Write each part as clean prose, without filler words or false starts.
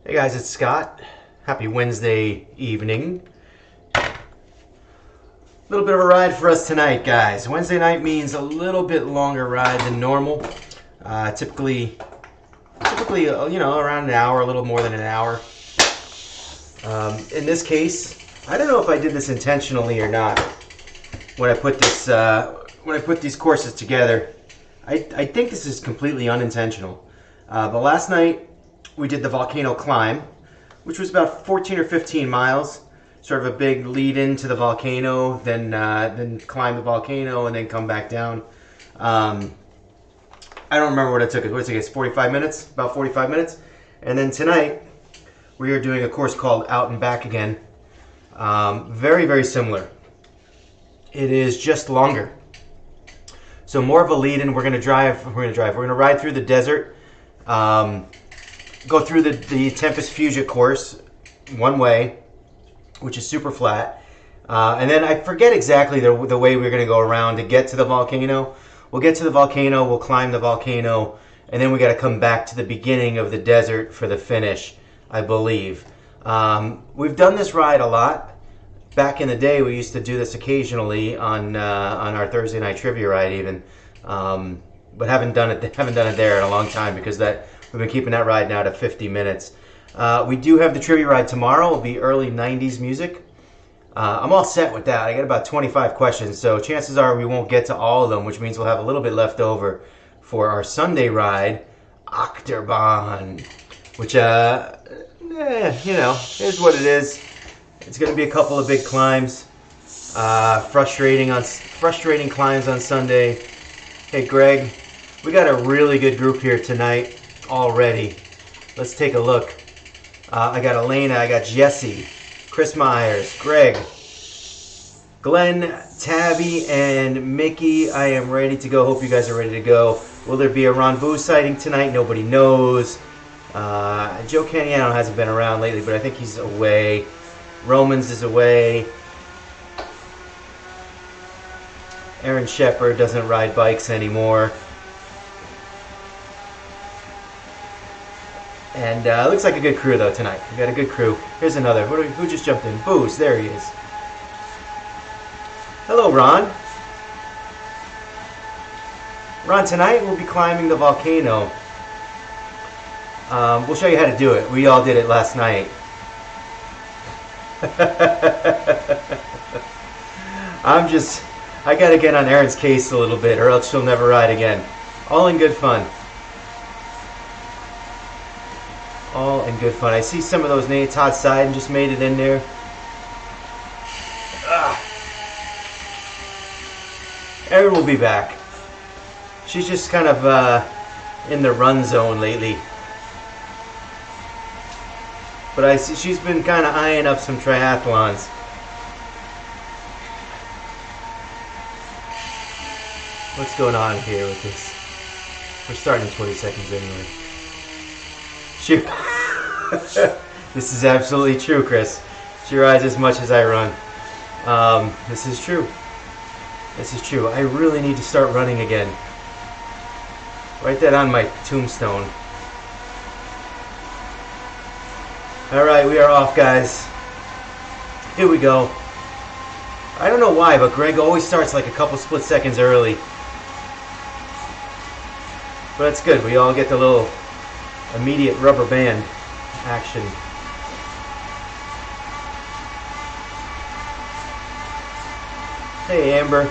Hey guys, it's Scott. Happy Wednesday evening. A little bit of a ride for us tonight, guys. Wednesday night means a little bit longer ride than normal. Typically, around an hour, a little more than an hour. In this case, I don't know if I did this intentionally or not. When I put these courses together, I think this is completely unintentional. But last night we did the Volcano Climb, which was about 14 or 15 miles. Sort of a big lead into the volcano, then climb the volcano and then come back down. I don't remember what it took. What did it take? 45 minutes? About 45 minutes. And then tonight we are doing a course called Out and Back again. Very, very similar. It is just longer. So more of a lead-in. We're gonna ride through the desert. Go through the Tempest Fugia course one way, which is super flat. And then I forget exactly the way we're going to go around to get to the volcano. We'll get to the volcano, we'll climb the volcano, and then we got to come back to the beginning of the desert for the finish, I believe. We've done this ride a lot. Back in the day, we used to do this occasionally on our Thursday night trivia ride even. But haven't done it there in a long time because we've been keeping that ride now to 50 minutes. We do have the trivia ride tomorrow. It'll be early 90s music. I'm all set with that. I got about 25 questions, so chances are we won't get to all of them, which means we'll have a little bit left over for our Sunday ride, Octoban, which, here's what it is. It's going to be a couple of big climbs, frustrating climbs on Sunday. Hey, Greg, we got a really good group here tonight already. Let's take a look. I got Elena, I got Jesse, Chris Myers, Greg, Glenn, Tabby, and Mickey. I am ready to go. Hope you guys are ready to go. Will there be a rendezvous sighting tonight? Nobody knows. Joe Caniano hasn't been around lately, but I think he's away. Romans is away. Aaron Shepard doesn't ride bikes anymore. And it looks like a good crew though tonight. We got a good crew. Here's another. Who just jumped in? Booze. There he is. Hello, Ron. Ron, tonight we'll be climbing the volcano. We'll show you how to do it. We all did it last night. I gotta get on Erin's case a little bit or else she'll never ride again. All in good fun. All in good fun. I see some of those names. Todd Seiden just made it in there. Erin will be back. She's just kind of in the run zone lately. But I see she's been kind of eyeing up some triathlons. What's going on here with this? We're starting in 20 seconds anyway. Shoot. This is absolutely true, Chris. She rides as much as I run. This is true. This is true. I really need to start running again. Write that on my tombstone. Alright, we are off, guys. Here we go. I don't know why, but Greg always starts like a couple split seconds early. But that's good. We all get the little immediate rubber band action. Hey, Amber.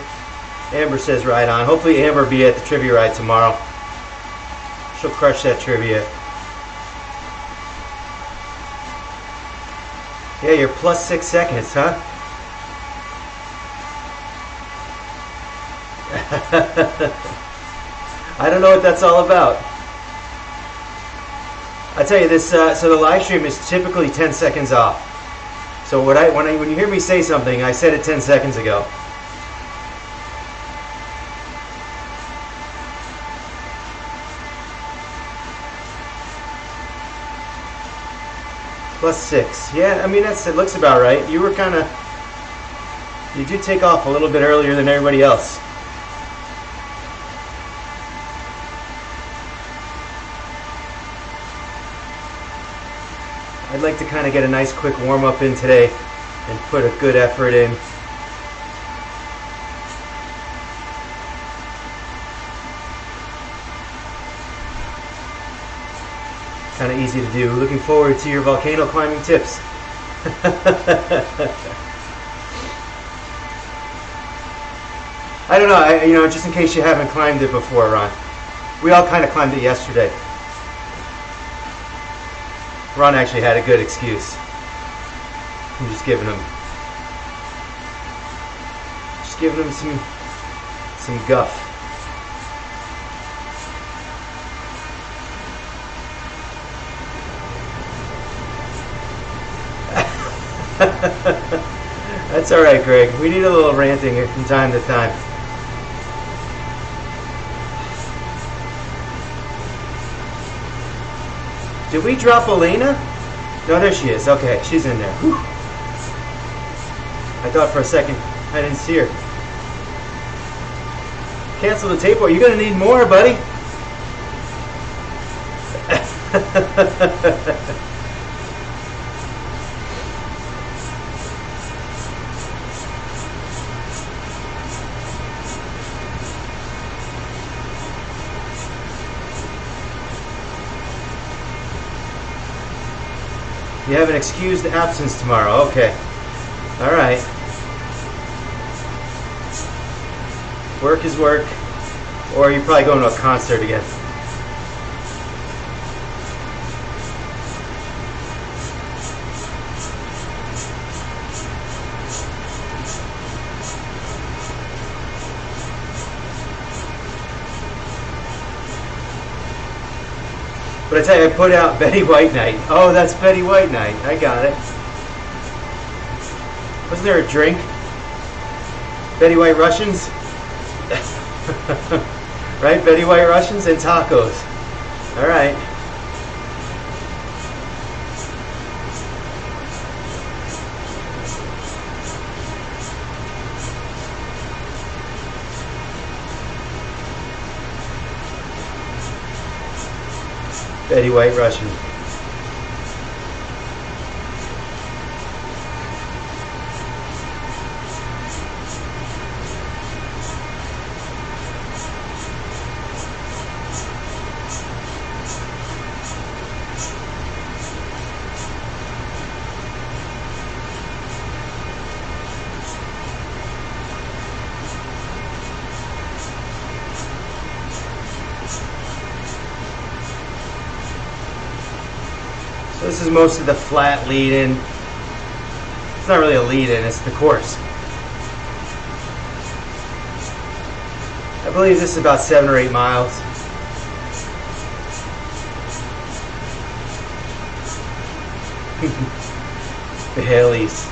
Amber says ride on. Hopefully Amber will be at the trivia ride tomorrow. She'll crush that trivia. Yeah, you're plus 6 seconds, huh? I don't know what that's all about. I tell you this. So the live stream is typically 10 seconds off. So when you hear me say something, I said it 10 seconds ago. Plus 6. Yeah, I mean it looks about right. You did take off a little bit earlier than everybody else. I'd like to kind of get a nice quick warm-up in today and put a good effort in. Kind of easy to do. Looking forward to your volcano climbing tips. I don't know, just in case you haven't climbed it before, Ron. We all kind of climbed it yesterday. Ron actually had a good excuse. I'm just giving him some guff. That's all right, Greg. We need a little ranting from time to time. Did we drop Elena? No, there she is. Okay, she's in there. Whew. I thought for a second I didn't see her. Cancel the tape. Are you going to need more, buddy? You have an excused absence tomorrow. Okay. All right. Work is work. Or you're probably going to a concert again. But I tell you, I put out Betty White Night. Oh, that's Betty White Night. I got it. Wasn't there a drink? Betty White Russians? Right? Betty White Russians and tacos. All right. Betty White Russian. This is most of the flat lead-in. It's not really a lead-in, it's the course. I believe this is about 7 or 8 miles. The Haleys.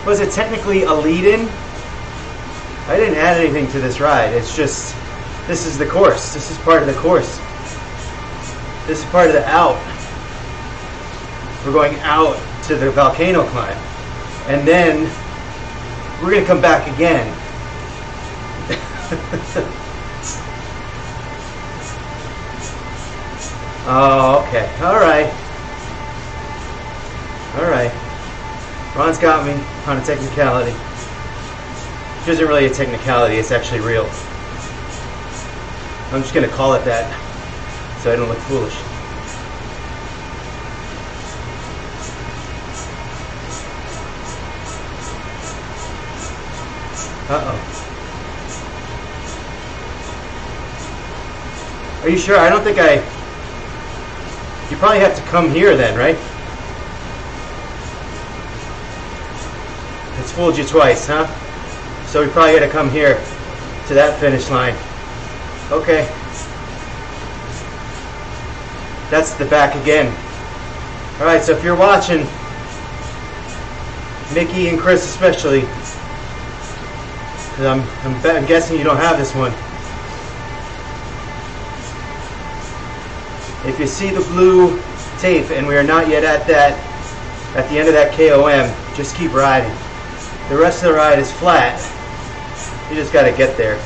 Was it technically a lead-in? I didn't add anything to this ride. It's just, this is the course. This is part of the course. This is part of the out. We're going out to the volcano climb. And then we're going to come back again. Oh, okay. All right. All right. Ron's got me on a technicality. Which isn't really a technicality, it's actually real. I'm just going to call it that so I don't look foolish. Uh-oh. Are you sure? I don't think you probably have to come here then, right? It's fooled you twice, huh? So we probably got to come here to that finish line. Okay. That's the back again. All right, so if you're watching, Mickey and Chris especially, because I'm guessing you don't have this one. If you see the blue tape and we are not yet at the end of that KOM, just keep riding. The rest of the ride is flat. You just got to get there.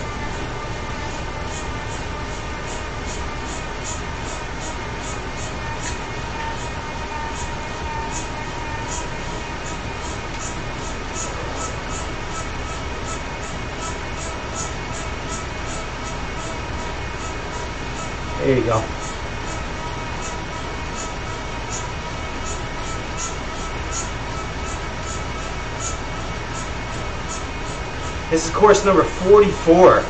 There you go. This is course number 44.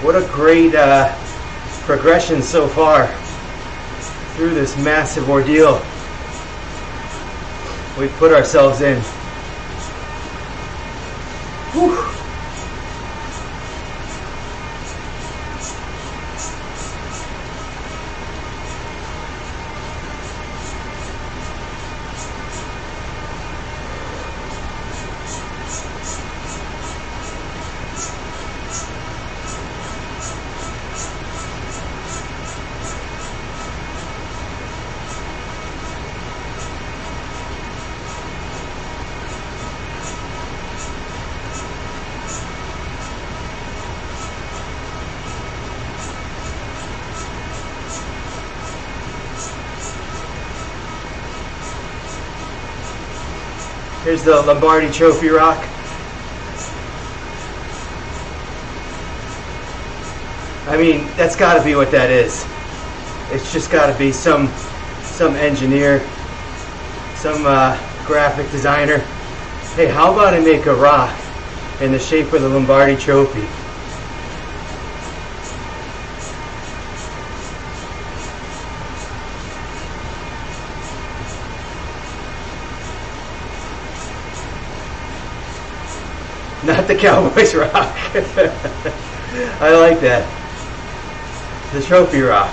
What a great progression so far through this massive ordeal we've put ourselves in. Whew. Here's the Lombardi Trophy rock. I mean, that's got to be what that is. It's just got to be some engineer, some graphic designer. Hey, how about I make a rock in the shape of the Lombardi Trophy? Not the Cowboys rock. I like that. The trophy rock.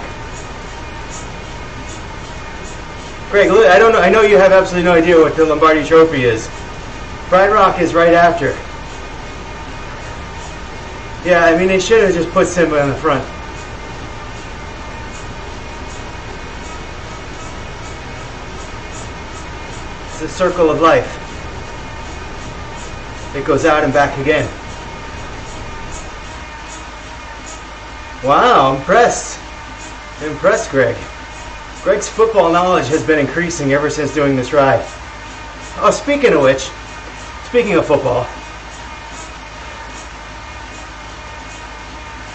Greg, look, I don't know. I know you have absolutely no idea what the Lombardi Trophy is. Pride Rock is right after. Yeah, I mean they should have just put Simba in the front. It's a circle of life. It goes out and back again. Wow, impressed. Impressed, Greg. Greg's football knowledge has been increasing ever since doing this ride. Oh, speaking of which, speaking of football,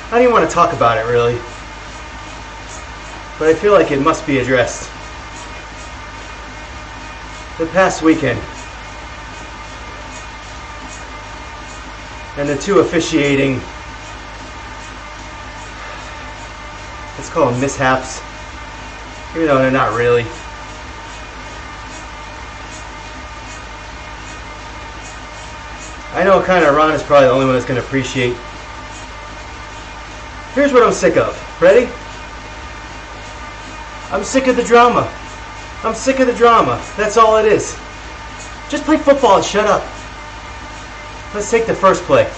I don't even want to talk about it really, but I feel like it must be addressed. The past weekend, and the two officiating, let's call them mishaps, even though they're not really. I know kind of Ron is probably the only one that's going to appreciate. Here's what I'm sick of. Ready? I'm sick of the drama. I'm sick of the drama. That's all it is. Just play football and shut up. Let's take the first play.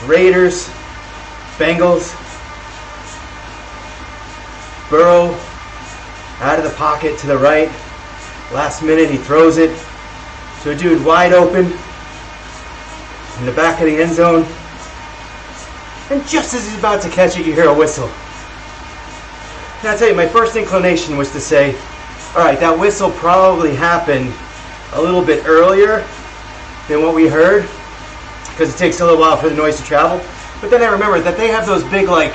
Raiders, Bengals. Burrow out of the pocket to the right. Last minute he throws it to a dude wide open in the back of the end zone. And just as he's about to catch it, you hear a whistle. And I'll tell you, my first inclination was to say, alright, that whistle probably happened a little bit earlier than what we heard, because it takes a little while for the noise to travel. But then I remembered that they have those big, like,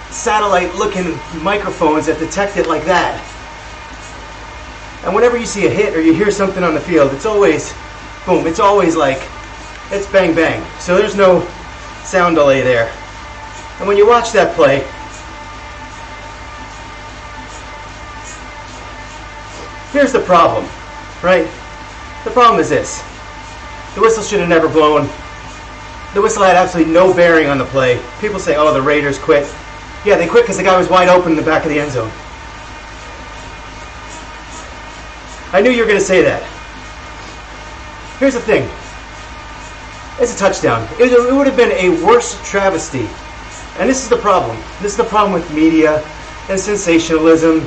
satellite-looking microphones that detect it like that. And whenever you see a hit or you hear something on the field, it's always, boom, it's always like, it's bang bang. So there's no sound delay there. And when you watch that play, here's the problem, right? The problem is this. The whistle should have never blown. The whistle had absolutely no bearing on the play. People say, oh, the Raiders quit. Yeah, they quit because the guy was wide open in the back of the end zone. I knew you were going to say that. Here's the thing. It's a touchdown. It would have been a worse travesty. And this is the problem. This is the problem with media and sensationalism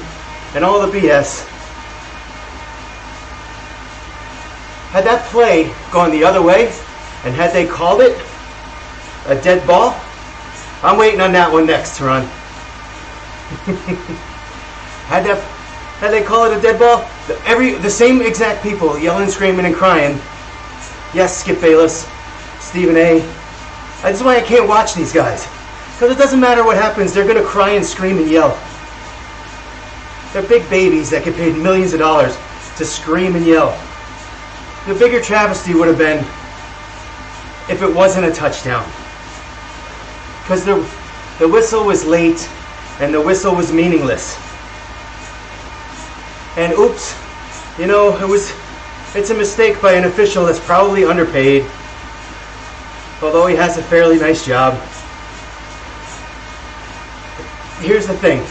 and all the BS. Had that play gone the other way, and had they called it a dead ball, I'm waiting on that one next, Ron. Had they called it a dead ball, the same exact people yelling, screaming, and crying. Yes, Skip Bayless, Stephen A. That's why I can't watch these guys. Because it doesn't matter what happens, they're going to cry and scream and yell. They're big babies that get paid millions of dollars to scream and yell. The bigger travesty would have been if it wasn't a touchdown. Because the whistle was late and the whistle was meaningless. And oops, you know, it's a mistake by an official that's probably underpaid, although he has a fairly nice job. Here's the thing.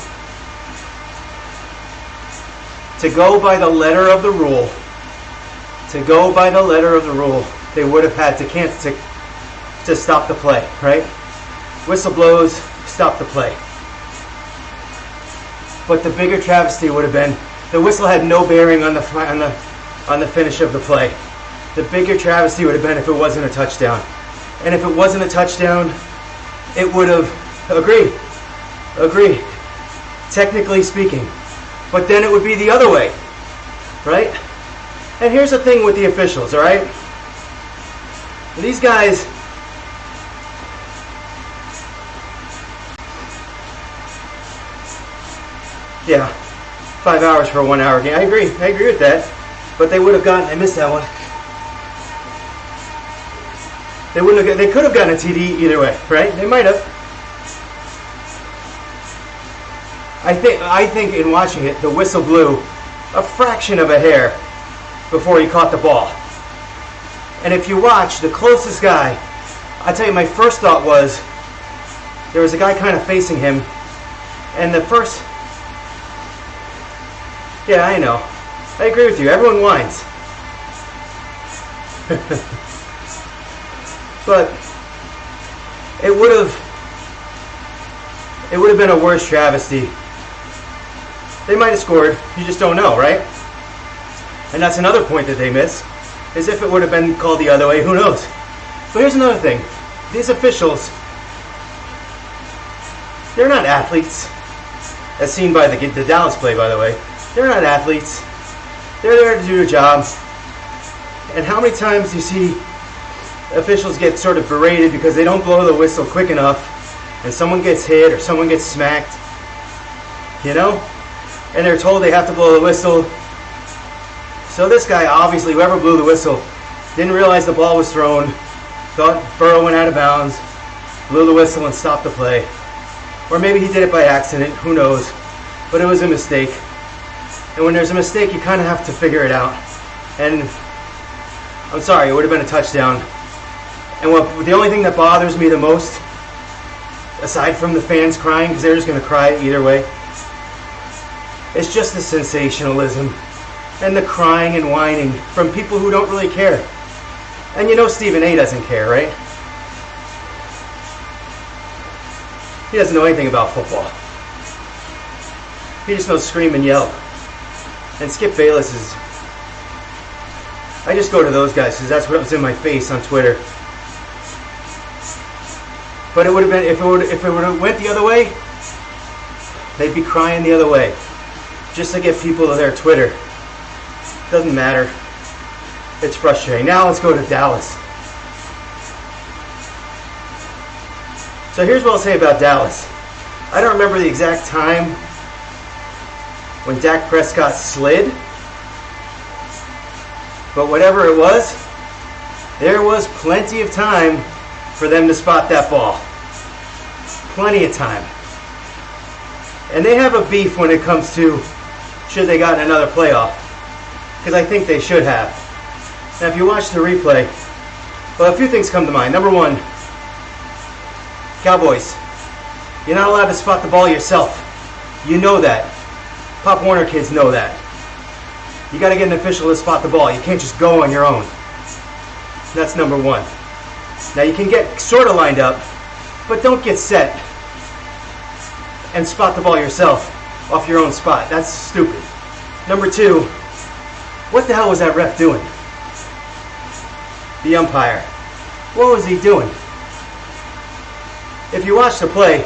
To go by the letter of the rule, they would have had to stop the play, right? Whistle blows, stop the play. But the bigger travesty would have been the whistle had no bearing on the finish of the play. The bigger travesty would have been if it wasn't a touchdown. And if it wasn't a touchdown, it would have agreed, technically speaking. But then it would be the other way, right? And here's the thing with the officials, all right? These guys, yeah, 5 hours for a 1 hour game. I agree with that. But they would have I missed that one. They could have gotten a TD either way, right? They might have. I think in watching it, the whistle blew a fraction of a hair before he caught the ball. And if you watch, the closest guy, I tell you, my first thought was there was a guy kind of facing him, and yeah, I know. I agree with you. Everyone whines. But it would have been a worse travesty. They might have scored. You just don't know, right? And that's another point that they miss, is if it would have been called the other way, who knows? But here's another thing. These officials, they're not athletes, as seen by the Dallas play, by the way. They're not athletes. They're there to do a job. And how many times do you see officials get sort of berated because they don't blow the whistle quick enough and someone gets hit or someone gets smacked, you know? And they're told they have to blow the whistle. So this guy, obviously, whoever blew the whistle, didn't realize the ball was thrown, thought Burrow went out of bounds, blew the whistle and stopped the play. Or maybe he did it by accident, who knows? But it was a mistake. And when there's a mistake, you kind of have to figure it out. And I'm sorry, it would have been a touchdown. And the only thing that bothers me the most, aside from the fans crying, because they're just going to cry either way, it's just the sensationalism and the crying and whining from people who don't really care. And you know Stephen A. doesn't care, right? He doesn't know anything about football. He just knows scream and yell. And Skip Bayless is... I just go to those guys because that's what was in my face on Twitter. But it would have been, if it would have went the other way, they'd be crying the other way. Just to get people to their Twitter. Doesn't matter. It's frustrating. Now let's go to Dallas. So here's what I'll say about Dallas. I don't remember the exact time when Dak Prescott slid. But whatever it was, there was plenty of time for them to spot that ball. Plenty of time. And they have a beef when it comes to should they gotten another playoff. Because I think they should have. Now if you watch the replay, well, a few things come to mind. Number one, Cowboys, you're not allowed to spot the ball yourself. You know that. Pop Warner kids know that. You got to get an official to spot the ball. You can't just go on your own. That's number one. Now you can get sort of lined up, but don't get set and spot the ball yourself off your own spot. That's stupid. Number two, what the hell was that ref doing? The umpire. What was he doing? If you watch the play,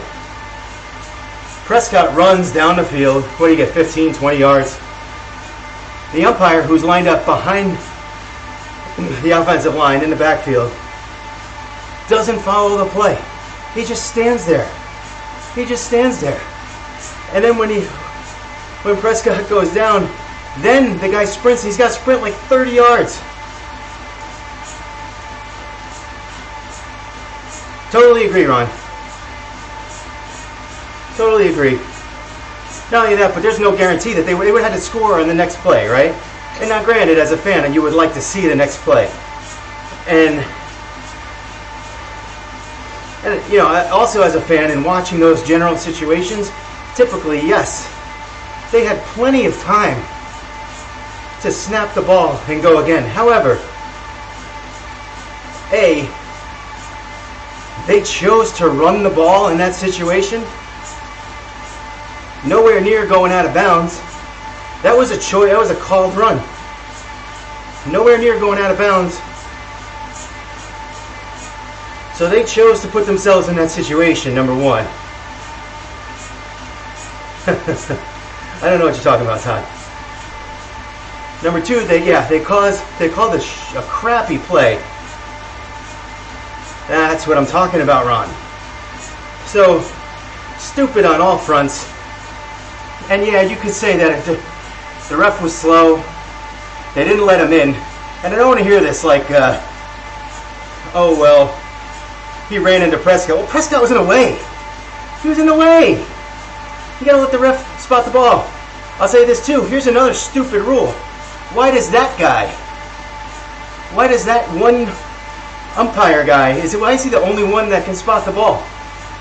Prescott runs down the field. What do you get, 15, 20 yards? The umpire, who's lined up behind the offensive line in the backfield, doesn't follow the play. He just stands there. He just stands there. And then when Prescott goes down, then the guy sprints. He's got to sprint like 30 yards. Totally agree, Ron. Totally agree. Not only that, but there's no guarantee that they would have had to score on the next play, right? And now granted, as a fan, and you would like to see the next play. And you know, also as a fan and watching those general situations, typically, yes, they had plenty of time to snap the ball and go again. However, they chose to run the ball in that situation, nowhere near going out of bounds. That was a choice. That was a called run. Nowhere near going out of bounds. So they chose to put themselves in that situation, number one. I don't know what you're talking about, Todd. Number two, they called a crappy play. That's what I'm talking about, Ron. So, stupid on all fronts. And yeah, you could say that if the ref was slow, they didn't let him in. And I don't want to hear this like, oh well, he ran into Prescott. Well, Prescott was in the way. He was in the way. You gotta let the ref spot the ball. I'll say this too. Here's another stupid rule. Why does that one umpire guy, why is he the only one that can spot the ball?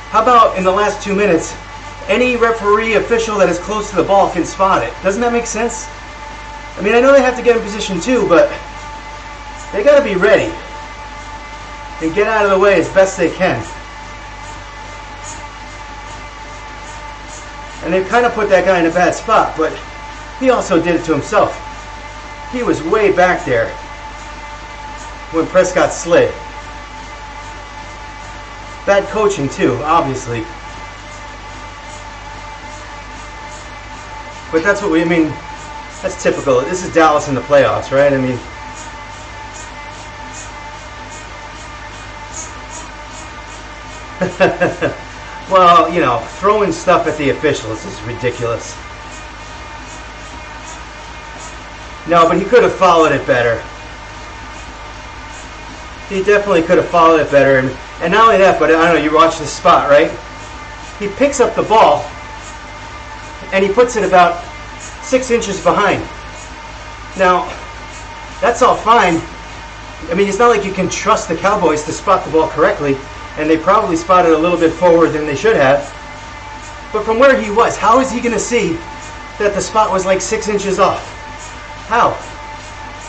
How about in the last 2 minutes, any referee official that is close to the ball can spot it? Doesn't that make sense? I mean, I know they have to get in position too, but they got to be ready and get out of the way as best they can. And they've kind of put that guy in a bad spot, but he also did it to himself. He was way back there when Prescott slid. Bad coaching too, obviously. But that's what I mean, that's typical. This is Dallas in the playoffs, right? I mean, well, you know, throwing stuff at the officials is ridiculous. No, but he could have followed it better. He definitely could have followed it better. And not only that, but I don't know, you watch this spot, right? He picks up the ball and he puts it about 6 inches behind. Now, that's all fine. I mean, it's not like you can trust the Cowboys to spot the ball correctly, and they probably spotted a little bit forward than they should have. But from where he was, how is he going to see that the spot was like 6 inches off? How?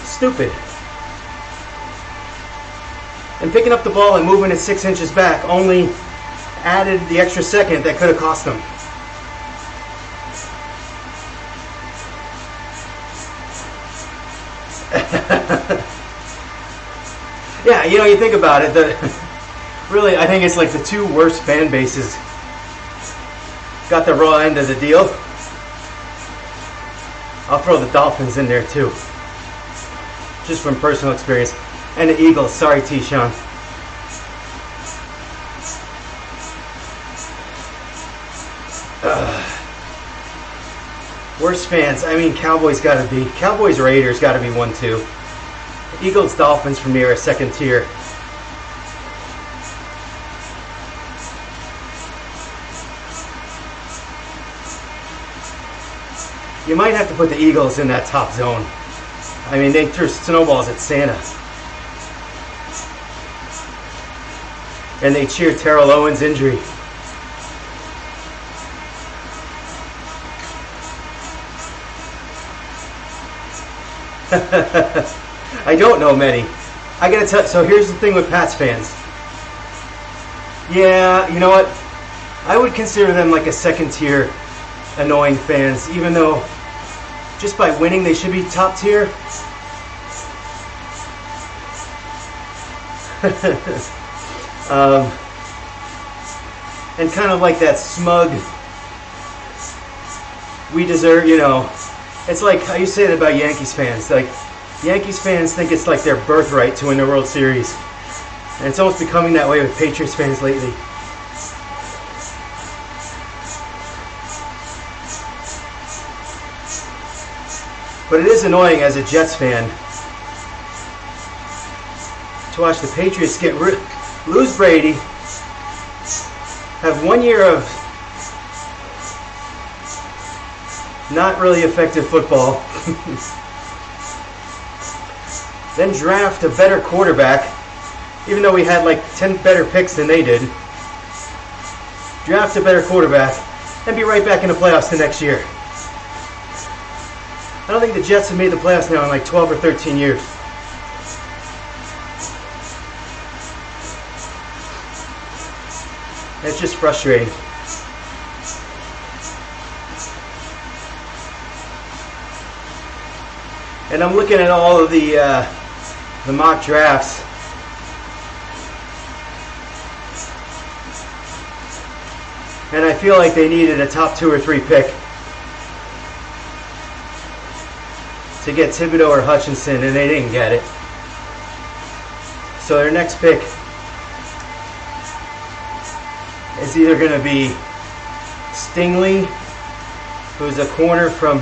Stupid. And picking up the ball and moving it 6 inches back only added the extra second that could have cost them. Yeah, you know, you think about it, really, I think it's like the two worst fan bases got the raw end of the deal. I'll throw the Dolphins in there too, just from personal experience. And the Eagles, sorry T-Sean. Worst fans, I mean, Cowboys Raiders gotta be one too. Eagles Dolphins for me are a second tier. You might have to put the Eagles in that top zone. I mean, they threw snowballs at Santa. And they cheered Terrell Owens' injury. I don't know many. I gotta tell. So here's the thing with Pats fans. Yeah, you know what? I would consider them like a second tier annoying fans, even though just by winning they should be top tier. And kind of like that smug, we deserve, you know, it's like, I used to say that about Yankees fans, like, Yankees fans think it's like their birthright to win the World Series. And it's almost becoming that way with Patriots fans lately. But it is annoying as a Jets fan to watch the Patriots lose Brady, have 1 year of not really effective football, then draft a better quarterback, even though we had like 10 better picks than they did. Draft a better quarterback and be right back in the playoffs the next year. I don't think the Jets have made the playoffs now in like 12 or 13 years. It's just frustrating. And I'm looking at all of the mock drafts. And I feel like they needed a top 2 or 3 pick to get Thibodeau or Hutchinson, and they didn't get it. So their next pick is either going to be Stingley, who's a corner from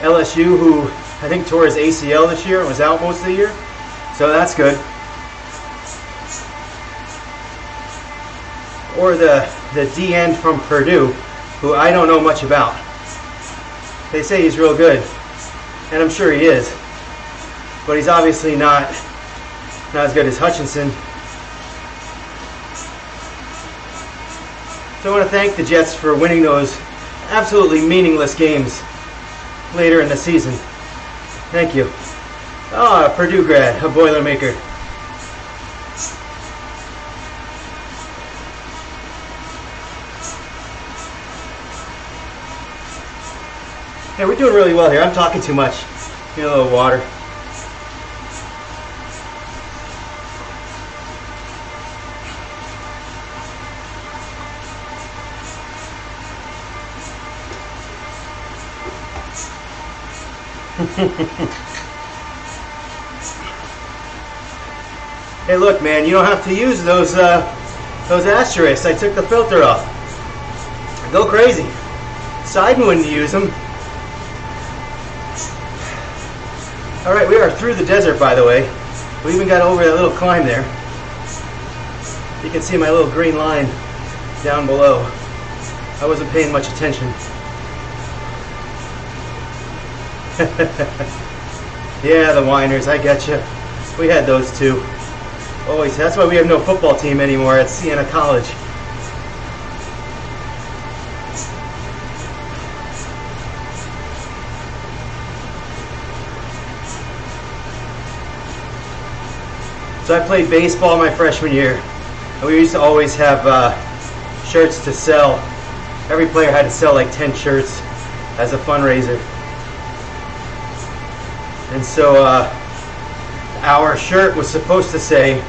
LSU, who I think tore his ACL this year and was out most of the year. So that's good. Or the D end from Purdue, who I don't know much about. They say he's real good, and I'm sure he is. But he's obviously not as good as Hutchinson. So I want to thank the Jets for winning those absolutely meaningless games later in the season. Thank you. A Purdue grad, a Boilermaker. Hey, we're doing really well here. I'm talking too much. Need a little water. Hey, look, man, you don't have to use those asterisks. I took the filter off. Go crazy. Seiden wouldn't use them. All right, we are through the desert, by the way. We even got over that little climb there. You can see my little green line down below. I wasn't paying much attention. Yeah, the whiners, I getcha. We had those too. Always. That's why we have no football team anymore at Siena College. So I played baseball my freshman year, and we used to always have shirts to sell. Every player had to sell like 10 shirts as a fundraiser. And so our shirt was supposed to say,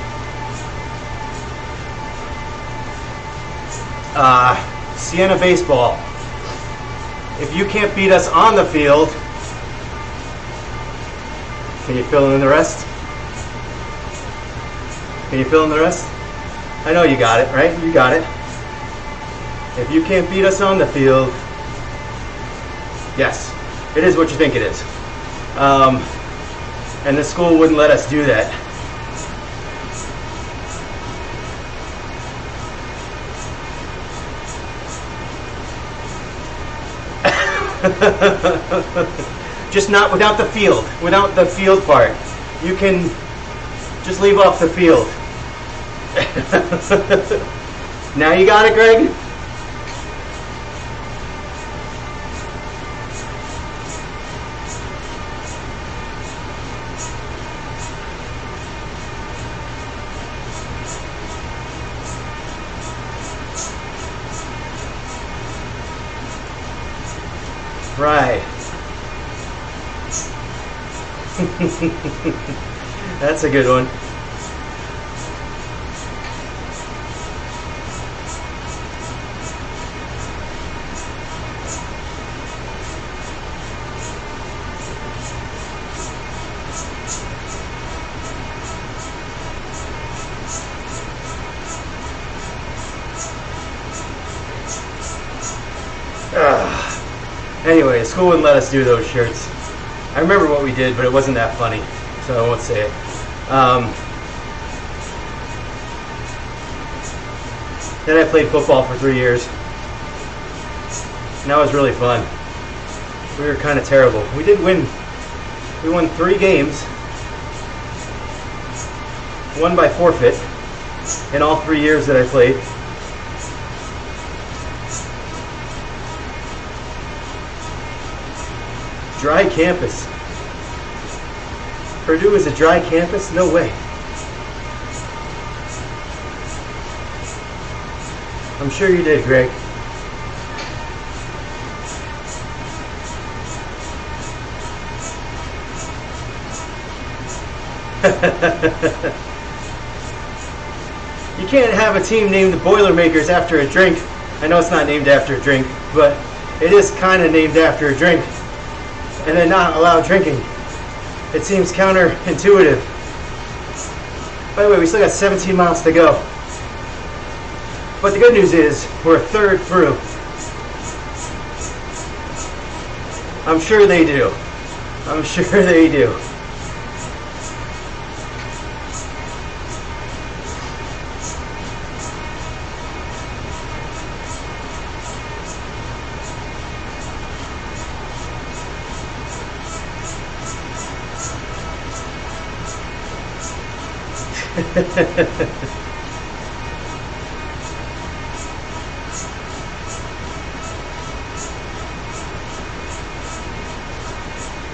Siena Baseball, if you can't beat us on the field, can you fill in the rest? Can you fill in the rest? I know you got it, right? You got it. If you can't beat us on the field, yes, it is what you think it is. And the school wouldn't let us do that. Just not without the field. Without the field part. You can just leave off the field. Now you got it, Greg? Right. That's a good one. Anyway, school wouldn't let us do those shirts. I remember what we did, but it wasn't that funny, so I won't say it. Then I played football for 3 years. And that was really fun. We were kind of terrible. We did win. We won 3 games. 1 by forfeit in all 3 years that I played. Dry campus. Purdue is a dry campus? No way. I'm sure you did, Greg. You can't have a team named the Boilermakers after a drink. I know it's not named after a drink, but it is kind of named after a drink. And then not allow drinking. It seems counterintuitive. By the way, we still got 17 miles to go. But the good news is, we're a third through. I'm sure they do. I'm sure they do.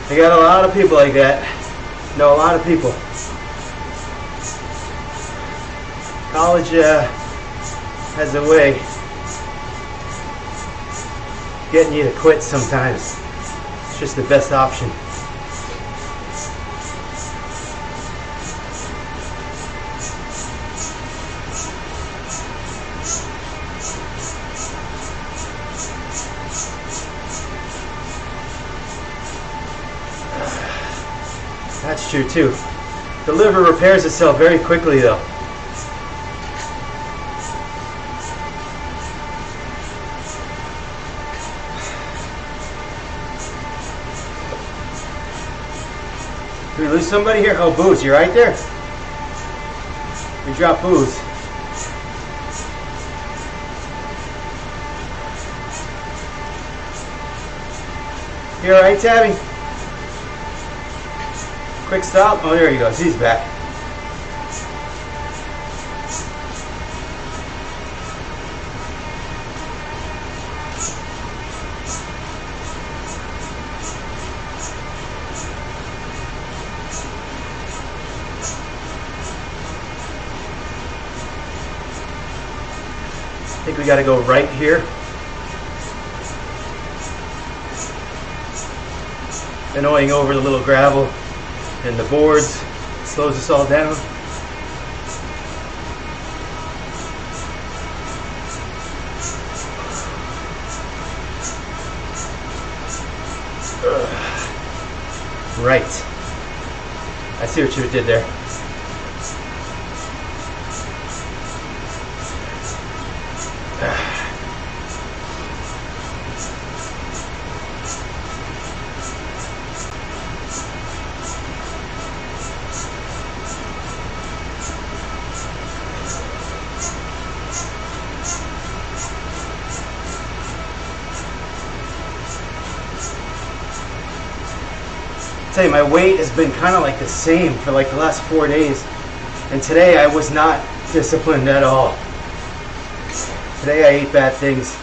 I got a lot of people like that. Know a lot of people. College has a way getting you to quit sometimes. It's just the best option. That's true too. The liver repairs itself very quickly though. Did we lose somebody here? Oh, Booze, you right there? We dropped Booze. You alright, Tabby? Quick stop. Oh, there he goes. He's back. I think we got to go right here. Annoying over the little gravel and the boards. Slows us all down. Right. I see what you did there. Tell you, my weight has been kind of like the same for like the last 4 days, and today I was not disciplined at all. Today I ate bad things.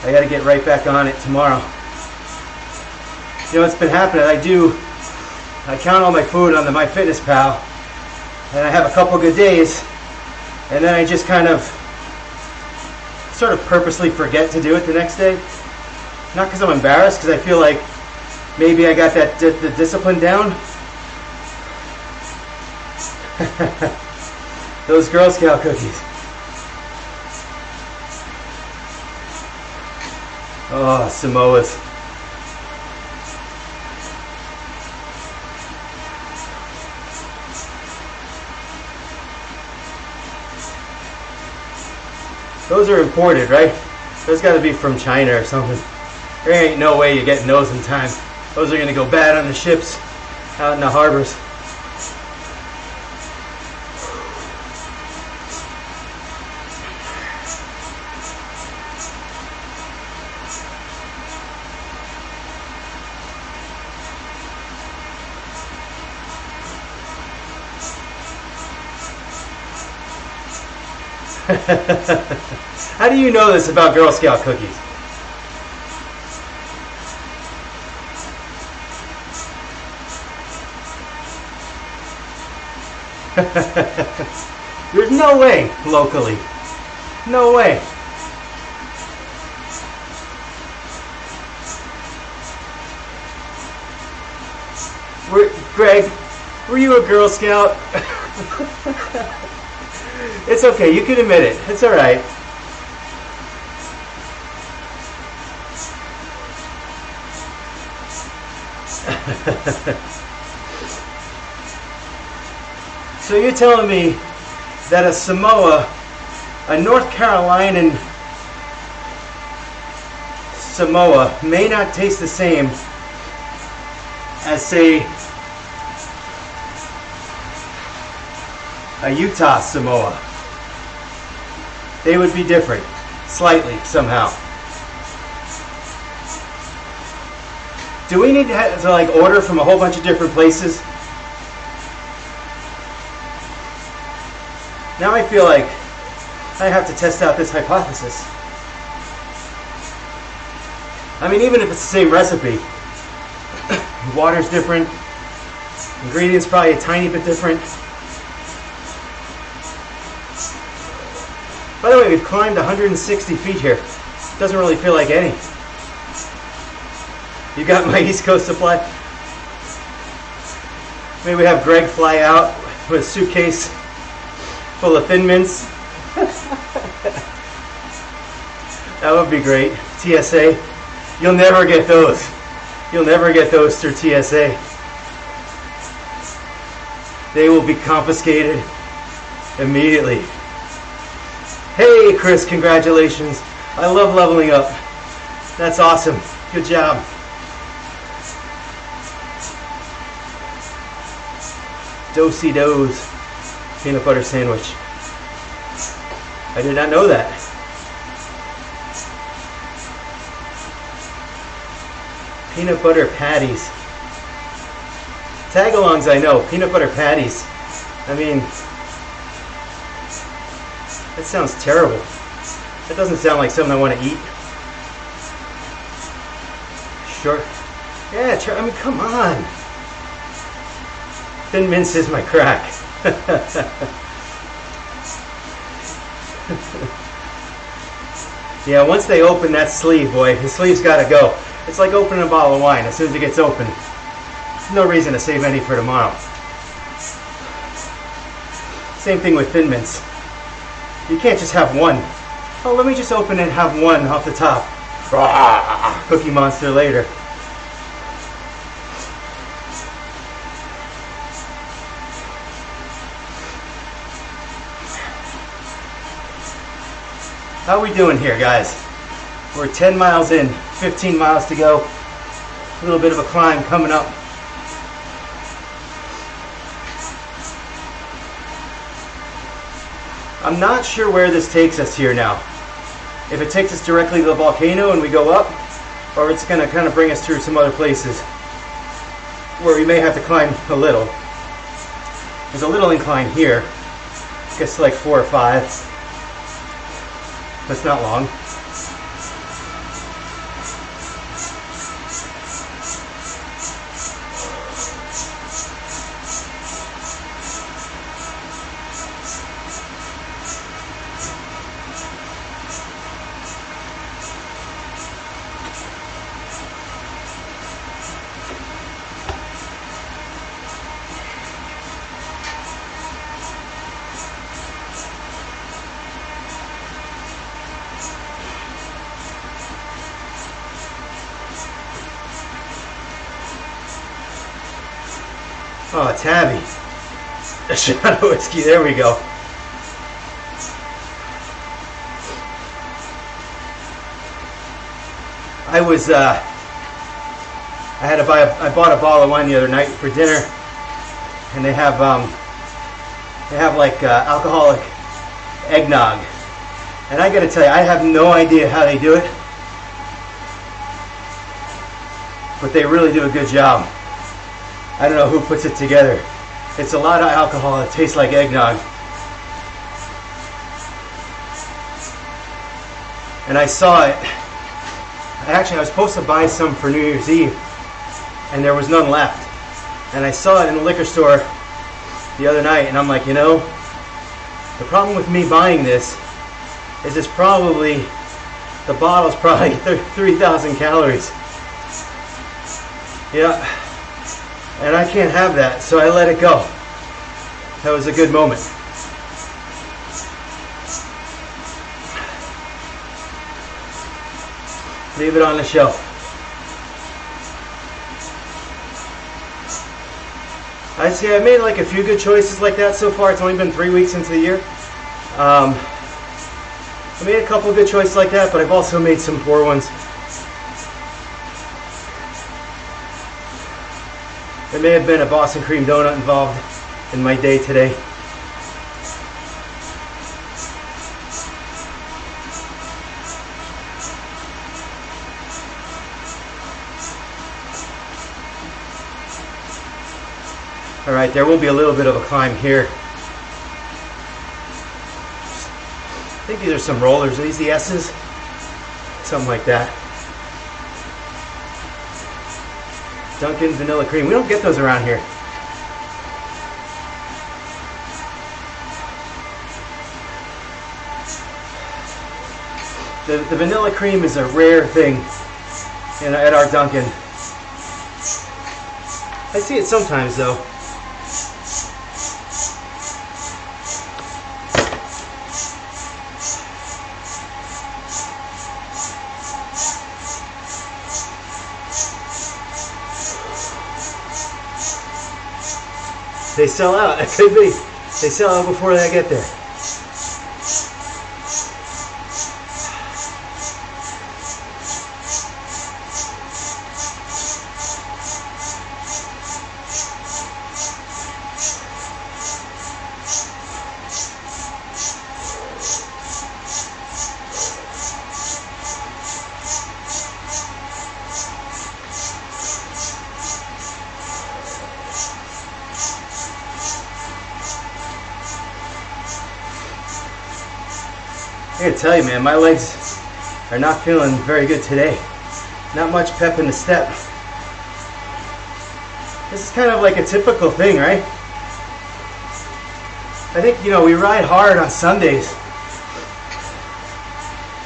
I got to get right back on it tomorrow. You know what's been happening? I count all my food on the MyFitnessPal, and I have a couple good days, and then I just kind of sort of purposely forget to do it the next day. Not because I'm embarrassed, because I feel like maybe I got that the discipline down. Those Girl Scout cookies. Oh, Samoas. Those are imported, right? Those got to be from China or something. There ain't no way you're getting those in time. Those are going to go bad on the ships out in the harbors. How do you know this about Girl Scout cookies? There's no way locally. No way. Greg, were you a Girl Scout? It's okay, you can admit it. It's alright. So you're telling me that a Samoa, a North Carolinian Samoa, may not taste the same as, say, a Utah Samoa. They would be different, slightly, somehow. Do we need to like order from a whole bunch of different places? Now I feel like I have to test out this hypothesis. I mean, even if it's the same recipe, water's different, ingredients probably a tiny bit different. By the way, we've climbed 160 feet here. Doesn't really feel like any. You got my East Coast supply? Maybe we have Greg fly out with a suitcase full of Thin Mints. That would be great. TSA. You'll never get those. You'll never get those through TSA. They will be confiscated immediately. Hey Chris, congratulations. I love leveling up. That's awesome. Good job. Do-si-do's peanut butter sandwich. I did not know that. Peanut butter patties. Tagalongs I know. Peanut butter patties. I mean, that sounds terrible. That doesn't sound like something I want to eat. Sure. Yeah, I mean, come on. Thin Mints is my crack. Yeah, once they open that sleeve, boy, the sleeve's got to go. It's like opening a bottle of wine. As soon as it gets open, there's no reason to save any for tomorrow. Same thing with Thin Mints. You can't just have one. Oh, let me just open it and have one off the top. Cookie Monster later. How are we doing here, guys? We're 10 miles in, 15 miles to go. A little bit of a climb coming up. I'm not sure where this takes us here now. If it takes us directly to the volcano and we go up, or it's going to kind of bring us through some other places where we may have to climb a little. There's a little incline here. I guess like 4 or 5. That's not long. Oh, it's Abby. A shot of whiskey. There we go. I I bought a bottle of wine the other night for dinner, and they have like alcoholic eggnog, and I got to tell you, I have no idea how they do it, but they really do a good job. I don't know who puts it together. It's a lot of alcohol. It tastes like eggnog. And I saw it. Actually, I was supposed to buy some for New Year's Eve, and there was none left. And I saw it in the liquor store the other night, and I'm like, you know, the problem with me buying this is the bottle's probably 3,000 calories. Yeah, and I can't have that, so I let it go. That was a good moment. Leave it on the shelf. I'd say I made like a few good choices like that so far. It's only been 3 weeks into the year. I made a couple of good choices like that, but I've also made some poor ones. There may have been a Boston cream donut involved in my day today. All right, there will be a little bit of a climb here. I think these are some rollers. Are these the S's? Something like that. Dunkin' vanilla cream. We don't get those around here. The vanilla cream is a rare thing at our Dunkin'. I see it sometimes though. They sell out. It could be. They sell out before they get there. I gotta tell you, man, my legs are not feeling very good today. Not much pep in the step. This is kind of like a typical thing, right? I think, you know, we ride hard on Sundays,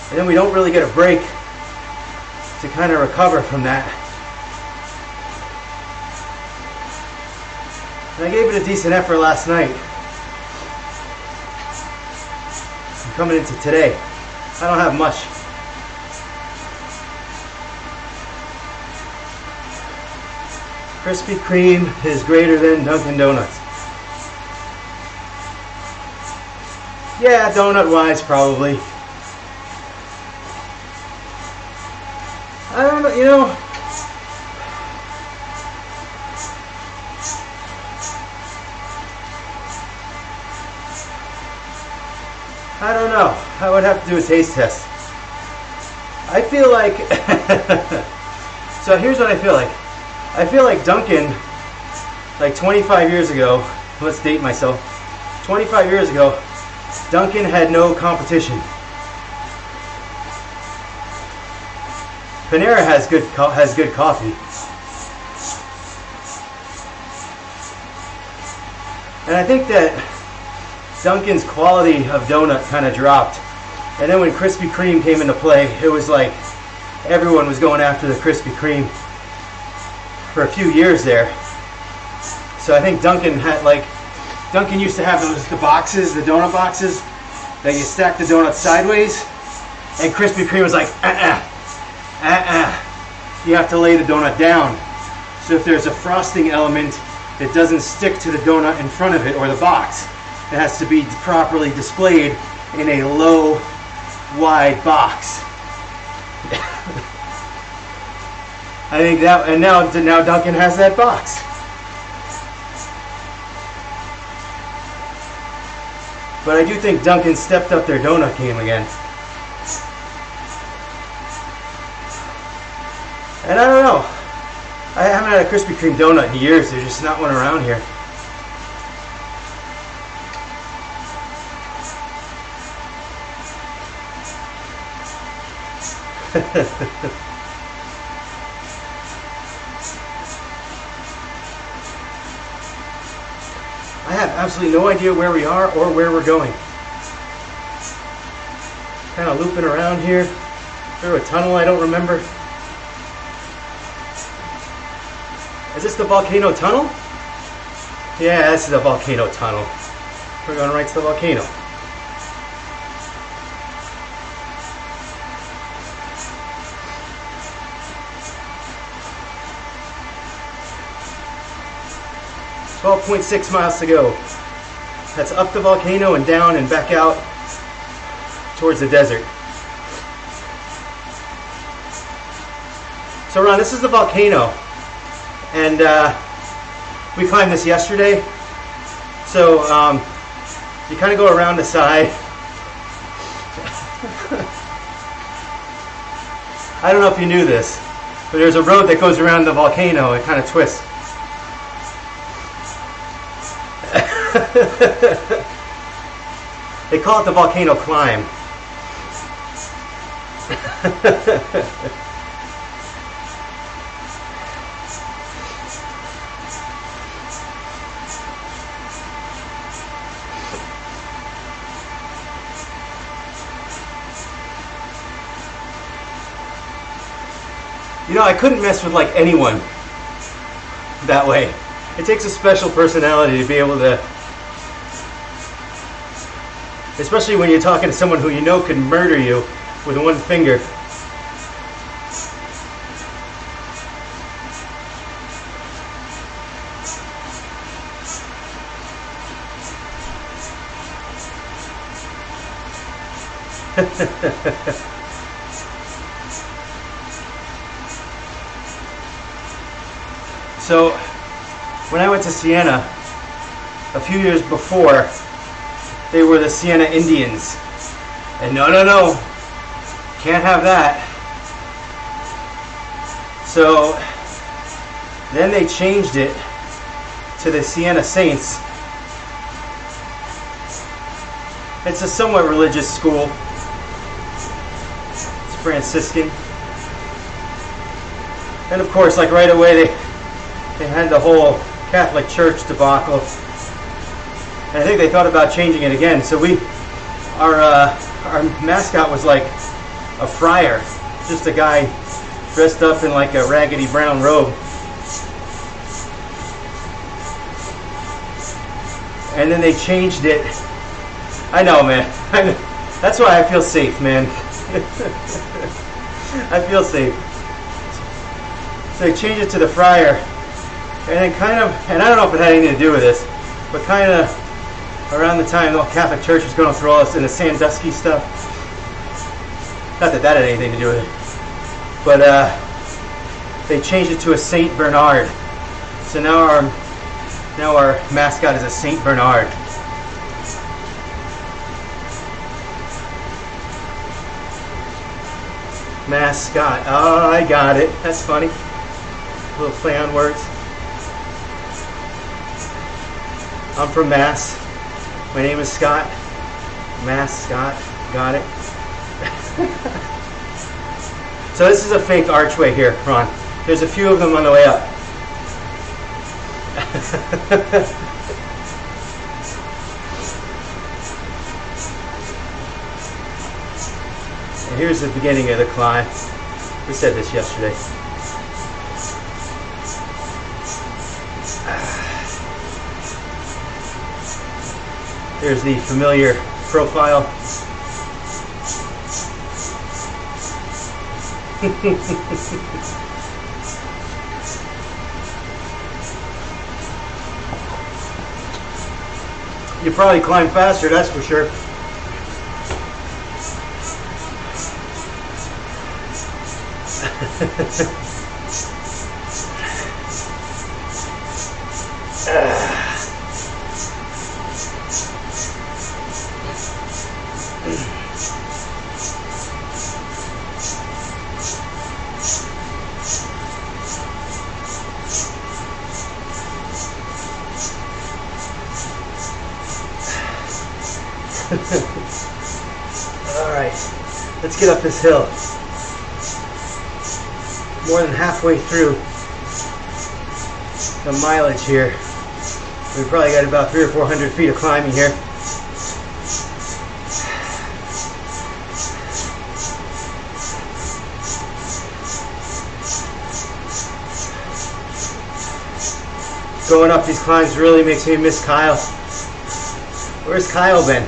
and then we don't really get a break to kind of recover from that. And I gave it a decent effort last night. Coming into today, I don't have much. Krispy Kreme is greater than Dunkin' Donuts. Yeah, donut-wise, probably. I don't know, you know. I don't know. I would have to do a taste test. I feel like... So here's what I feel like. I feel like Dunkin', like 25 years ago, let's date myself. 25 years ago, Dunkin' had no competition. Panera has good coffee. And I think that Dunkin's quality of donut kind of dropped. And then when Krispy Kreme came into play, it was like everyone was going after the Krispy Kreme for a few years there. So I think Dunkin' used to have the boxes, the donut boxes, that you stack the donuts sideways. And Krispy Kreme was like, you have to lay the donut down. So if there's a frosting element, it doesn't stick to the donut in front of it or the box. It has to be properly displayed in a low, wide box. I think that, and now Duncan has that box. But I do think Duncan stepped up their donut game again. And I don't know. I haven't had a Krispy Kreme donut in years. There's just not one around here. I have absolutely no idea where we are or where we're going. Kind of looping around here through a tunnel I don't remember. Is this the Volcano Tunnel? Yeah, this is the Volcano Tunnel. We're going right to the volcano. .6 miles to go. That's up the volcano and down and back out towards the desert. So Ron, this is the volcano, and we climbed this yesterday. So you kind of go around the side. I don't know if you knew this, but there's a road that goes around the volcano. It kind of twists. They call it the Volcano Climb. You know, I couldn't mess with like anyone that way. It takes a special personality to be able to, especially when you're talking to someone who you know could murder you with one finger. So, when I went to Siena a few years before, they were the Siena Indians. And no, can't have that. So, then they changed it to the Siena Saints. It's a somewhat religious school. It's Franciscan. And of course, like right away, they had the whole Catholic Church debacle, and I think they thought about changing it again. So our mascot was like a friar, just a guy dressed up in like a raggedy brown robe, and then they changed it. I know, man. That's why I feel safe, man. I feel safe. So they changed it to the friar. And then kind of, and I don't know if it had anything to do with this, but kind of around the time the Catholic Church was going through all this in the Sandusky stuff. Not that that had anything to do with it. But they changed it to a Saint Bernard. So now our mascot is a Saint Bernard. Mascot. Oh, I got it. That's funny. A little play on words. I'm from Mass. My name is Scott. Mass Scott. Got it. So this is a fake archway here, Ron. There's a few of them on the way up. And here's the beginning of the climb. We said this yesterday. There's the familiar profile. You probably climb faster, that's for sure. Alright, let's get up this hill. More than halfway through the mileage here. We've probably got about 300 or 400 feet of climbing here. Going up these climbs really makes me miss Kyle. Where's Kyle been?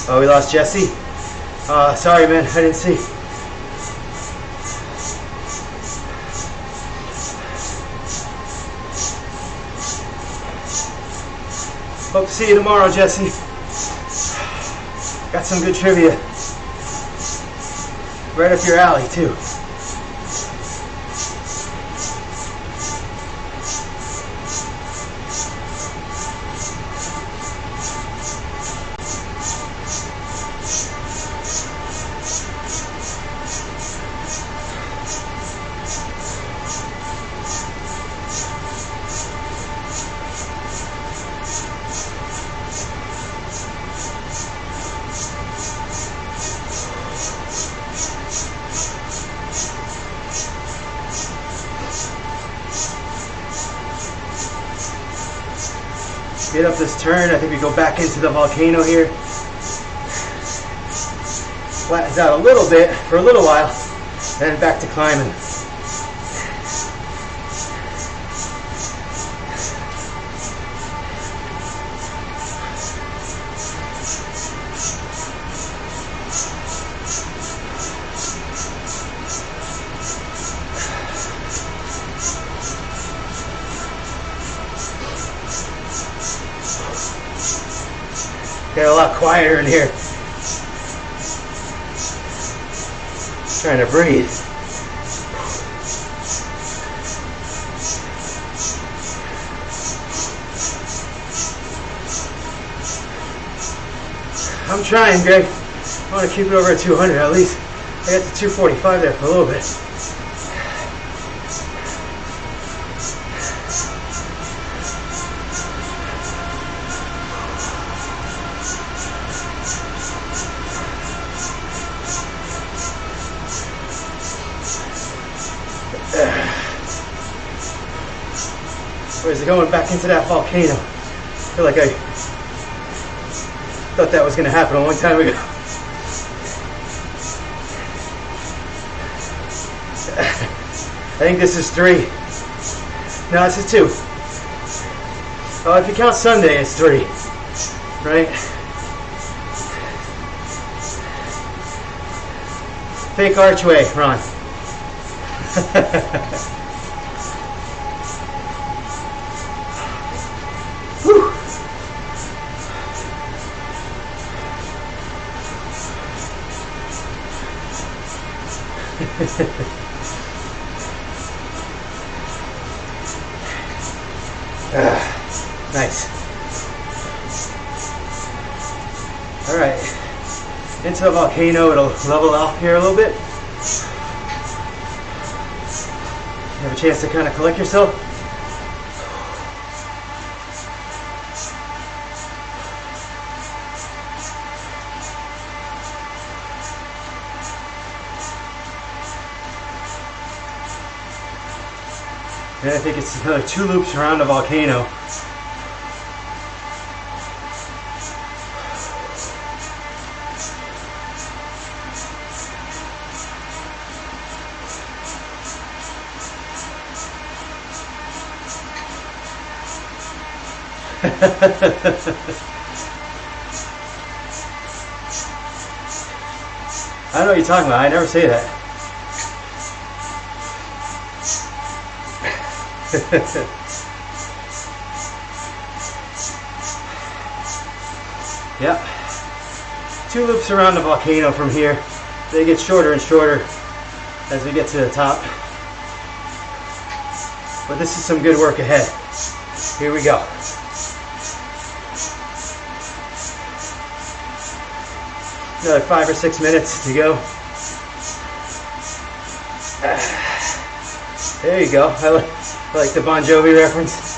Oh, we lost Jesse? Sorry, man, I didn't see. Hope to see you tomorrow, Jesse. Got some good trivia. Right up your alley, too. Get up this turn. I think we go back into the volcano here. Flattens out a little bit for a little while, then back to climbing. Get a lot quieter in here. Trying to breathe. I'm trying, Greg. I want to keep it over at 200 at least. I got to 245 there for a little bit. Where's it going back into that volcano? I feel like I thought that was going to happen a long time ago. I think this is 3. No, this is 2. Oh, if you count Sunday, it's 3. Right? Fake archway, Ron. Nice. All right, into the volcano. It'll level off here a little bit. You have a chance to kind of collect yourself. And I think it's another 2 loops around the volcano. I don't know what you're talking about. I never say that. Yep. 2 loops around the volcano from here. They get shorter and shorter as we get to the top. But this is some good work ahead. Here we go. Another 5 or 6 minutes to go. There you go. I like the Bon Jovi reference.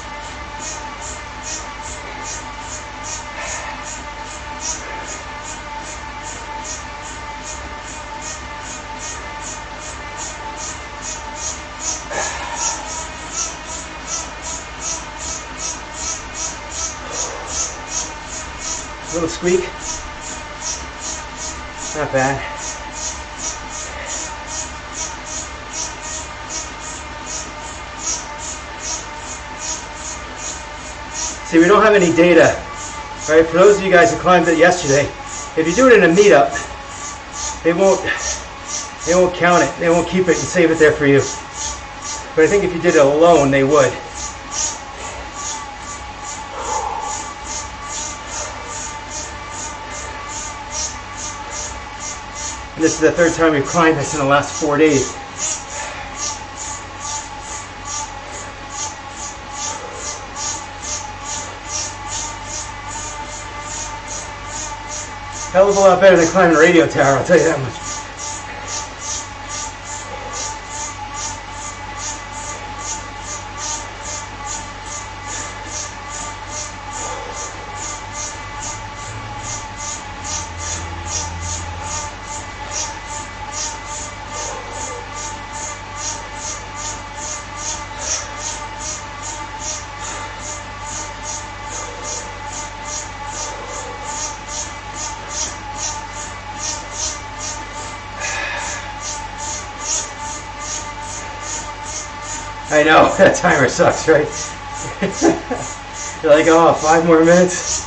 Little squeak. Not bad. See, we don't have any data, right? For those of you guys who climbed it yesterday, if you do it in a meetup, they won't count it. They won't keep it and save it there for you. But I think if you did it alone, they would. And this is the third time we've climbed this in the last 4 days. Hell of a lot better than climbing a radio tower, I'll tell you that much. I know, that timer sucks, right? You're like, oh, 5 more minutes.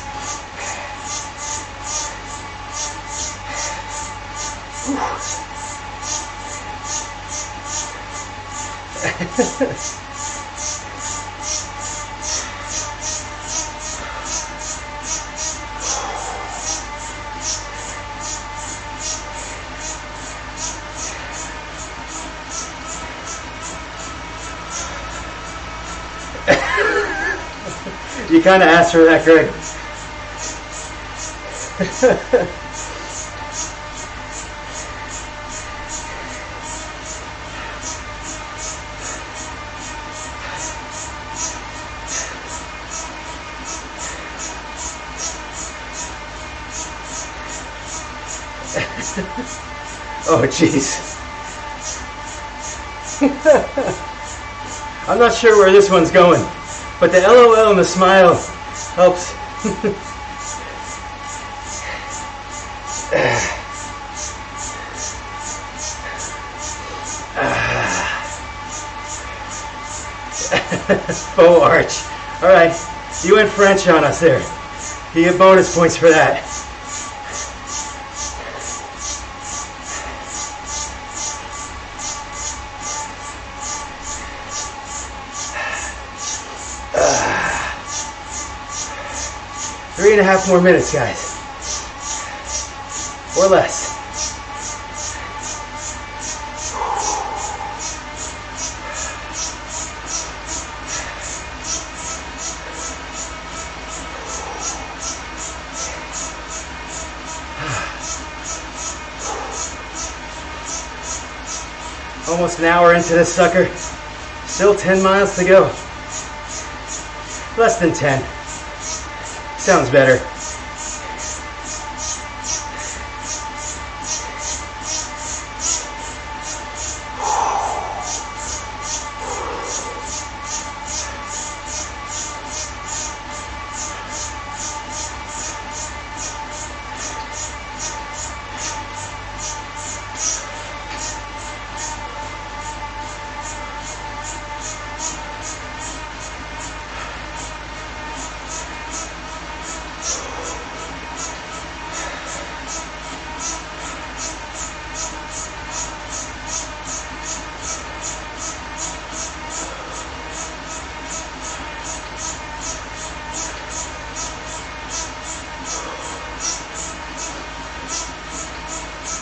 You kind of asked for that, Greg. Oh, jeez. I'm not sure where this one's going, but the LOL and the smile helps. Faux arch. All right, you went French on us there. You get bonus points for that. Three and a half more minutes, guys. Or less. Almost an hour into this sucker. Still 10 miles to go. Less than 10. Sounds better.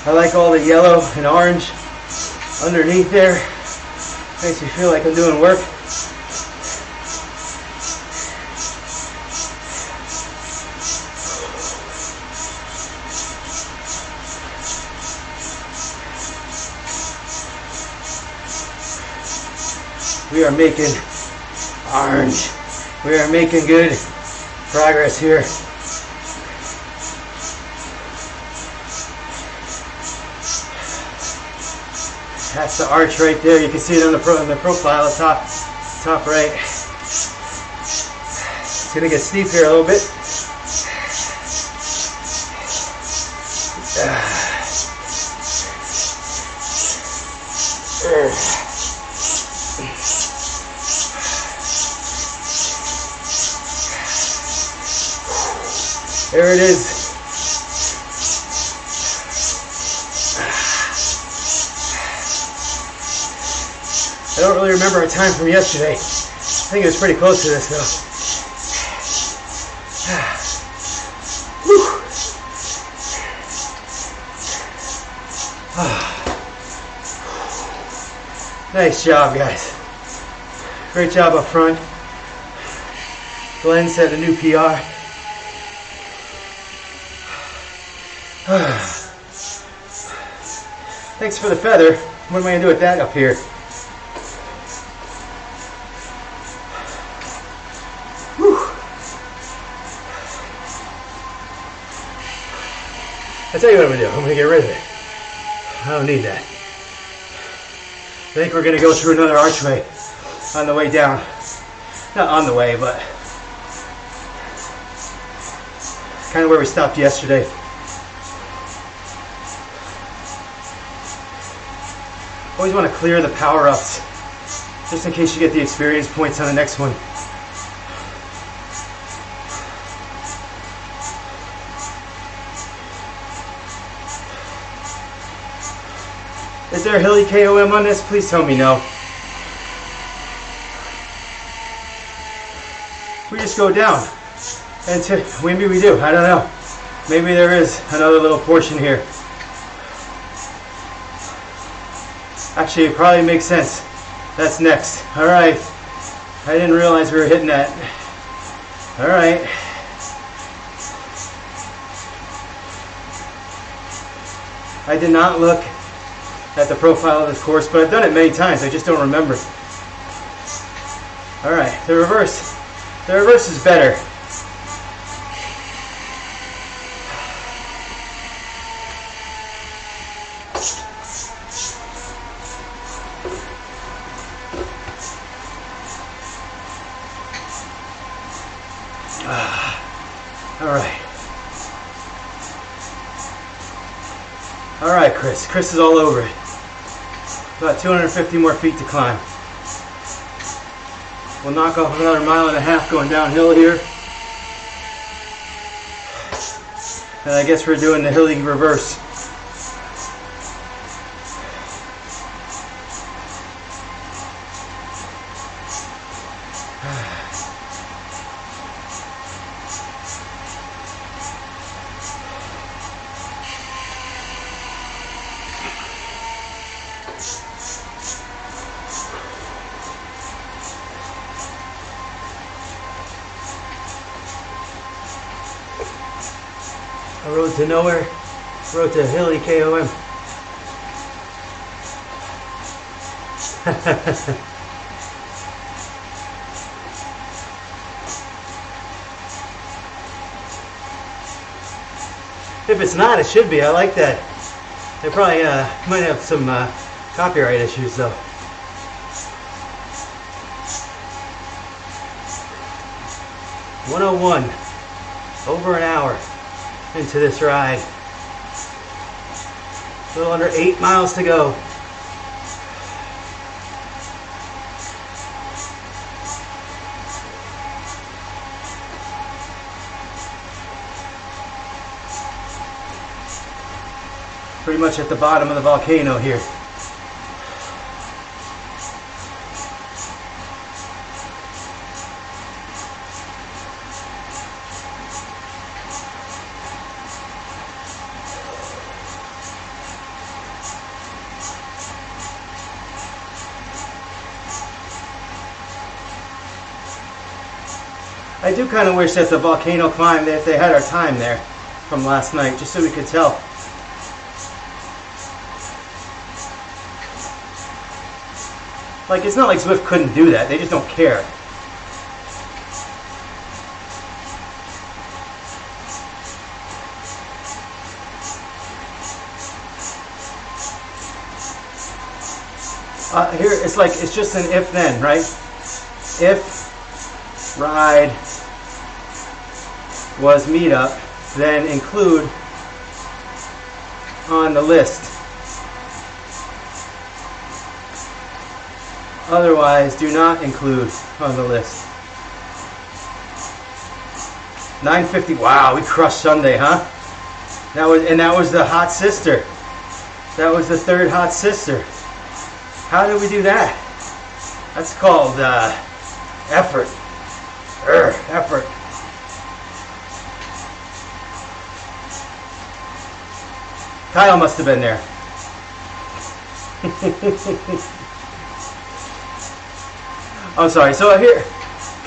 I like all the yellow and orange underneath there. Makes me feel like I'm doing work. We are making orange. We are making good progress here. That's the arch right there. You can see it on the profile, top right. It's gonna get steep here a little bit. There it is. I don't really remember a time from yesterday. I think it was pretty close to this though. Nice job, guys. Great job up front. Glenn set a new PR. Thanks for the feather. What am I going to do with that up here? I'll tell you what I'm going to do. I'm going to get rid of it. I don't need that. I think we're going to go through another archway on the way down. Not on the way, but kind of where we stopped yesterday. Always want to clear the power-ups, just in case you get the experience points on the next one. Is there a hilly KOM on this? Please tell me no. We just go down. And maybe we do, I don't know. Maybe there is another little portion here. Actually, it probably makes sense. That's next. Alright. I didn't realize we were hitting that. Alright. I did not look at the profile of this course, but I've done it many times. I just don't remember. Alright, the reverse. The reverse is better. Alright. Alright, Chris. Chris is all over it. About 250 more feet to climb. We'll knock off another 1.5 miles going downhill here. And I guess we're doing the hilly reverse. A road to nowhere, road to hilly KOM. If it's not, it should be. I like that. They probably might have some copyright issues though. .101, over an hour into this ride. A little under 8 miles to go. Pretty much at the bottom of the volcano here. I do kind of wish that the Volcano Climb, if they had our time there from last night, just so we could tell. Like, it's not like Zwift couldn't do that. They just don't care. Here, it's just an if-then, right? If ride was meetup, then include on the list. Otherwise, do not include on the list. 9:50. Wow, we crushed Sunday, huh? That was the hot sister. That was the third hot sister. How did we do that? That's called effort. Effort. Kyle must have been there. I'm sorry. So here,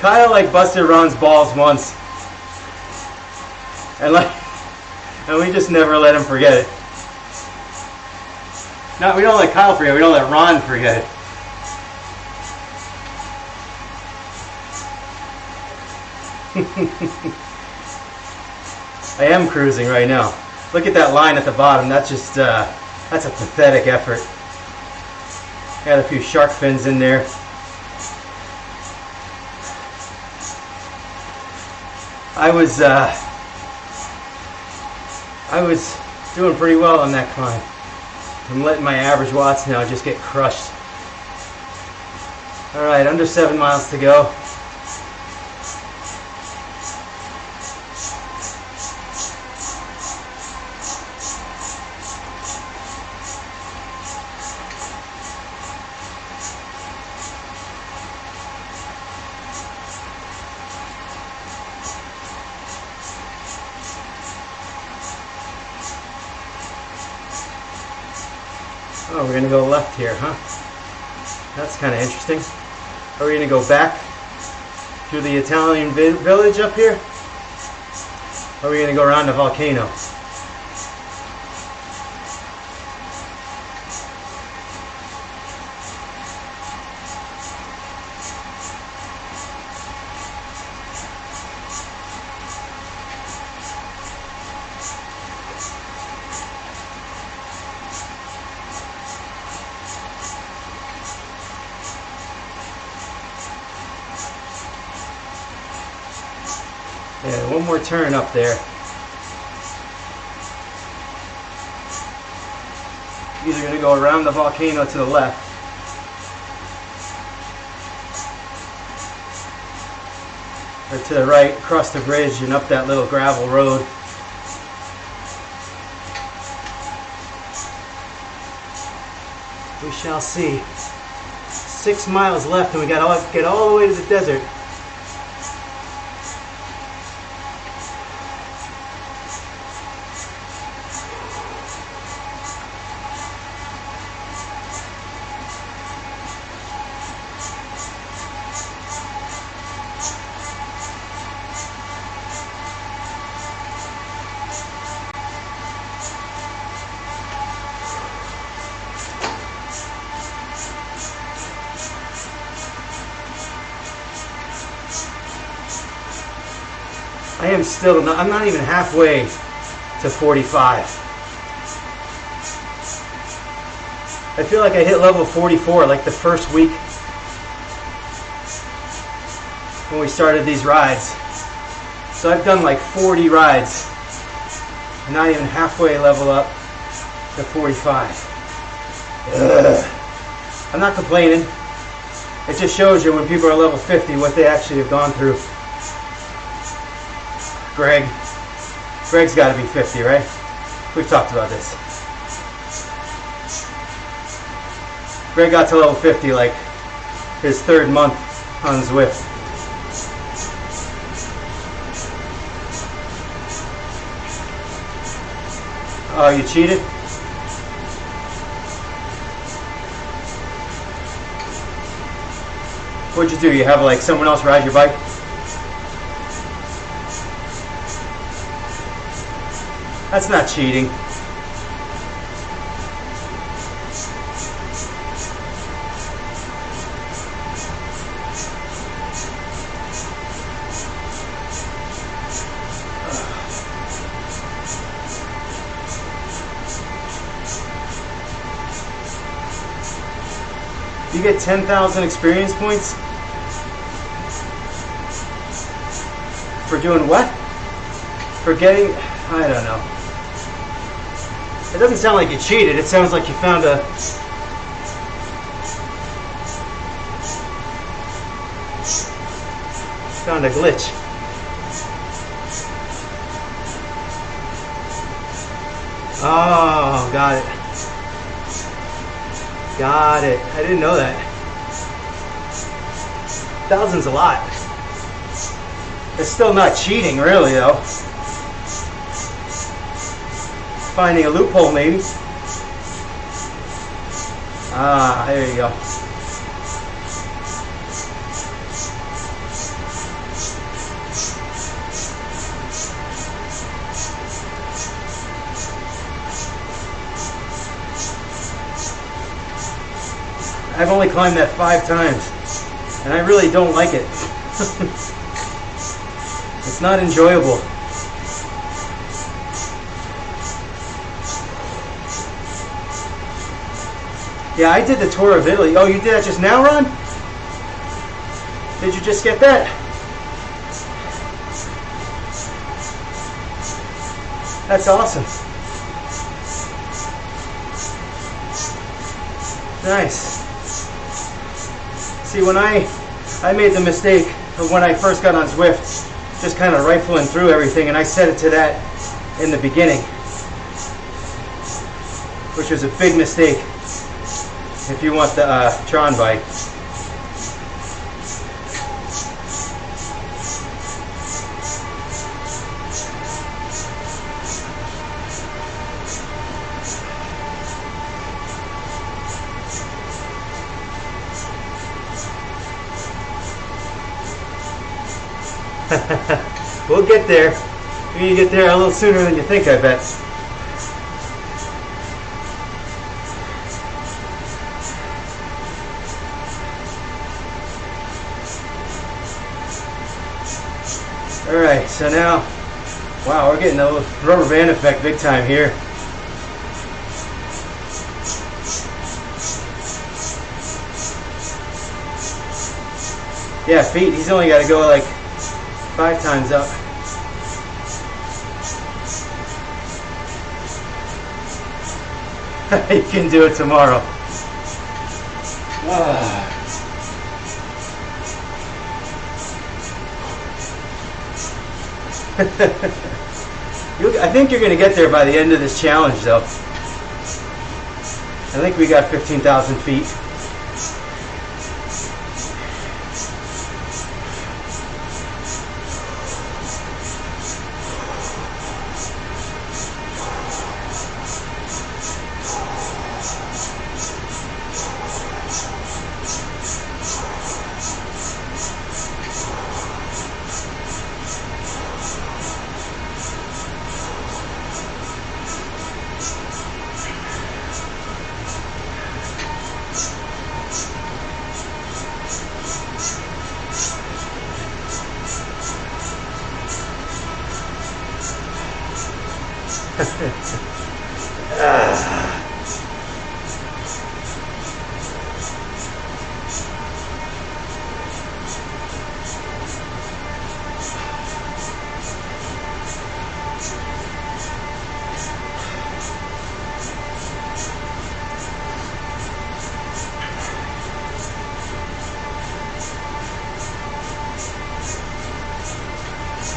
Kyle like busted Ron's balls once, and we just never let him forget it. No, we don't let Kyle forget it. We don't let Ron forget it. I am cruising right now. Look at that line at the bottom. That's just that's a pathetic effort. Got a few shark fins in there. I was doing pretty well on that climb. I'm letting my average watts now just get crushed. All right, under 7 miles to go. Oh, we're going to go left here, huh? That's kind of interesting. Are we going to go back through the Italian village up here? Or are we going to go around the volcano? Yeah, one more turn up there. Either going to go around the volcano to the left, or to the right, across the bridge and up that little gravel road. We shall see. 6 miles left and we got to get all the way to the desert. I am still not, I'm not even halfway to 45. I feel like I hit level 44 like the first week when we started these rides. So I've done like 40 rides. I'm not even halfway level up to 45. Ugh. I'm not complaining. It just shows you when people are level 50 what they actually have gone through. Greg's got to be 50, right? We've talked about this. Greg got to level 50 like his third month on Zwift. Oh, you cheated? What'd you do? You have like someone else ride your bike? That's not cheating. You get 10,000 experience points for doing what? For getting, I don't know. It doesn't sound like you cheated. It sounds like you found a glitch. Oh, got it. Got it. I didn't know that. 1,000's a lot. It's still not cheating, really, though. Finding a loophole, maybe. Ah, there you go. I've only climbed that 5 times, and I really don't like it. It's not enjoyable. Yeah, I did the tour of Italy. Oh, you did that just now, Ron? Did you just get that? That's awesome. Nice. See, when I made the mistake of when I first got on Zwift, just kind of rifling through everything, and I set it to that in the beginning, which was a big mistake if you want the Tron bike. We'll get there. We're going to get there a little sooner than you think, I bet. Alright, so now, wow, we're getting a little rubber band effect big time here. Yeah, feet, he's only got to go like 5 times up. You can do it tomorrow. I think you're going to get there by the end of this challenge, though. I think we got 15,000 feet.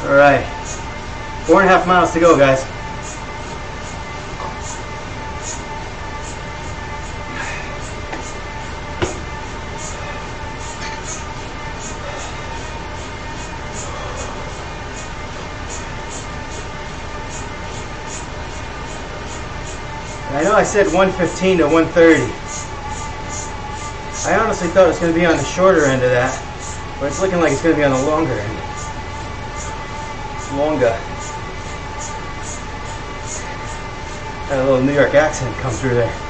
All right, 4.5 miles to go, guys. I know I said 115 to 130. I honestly thought it was going to be on the shorter end of that, but it's looking like it's going to be on the longer end. Longer. Got a little New York accent come through there.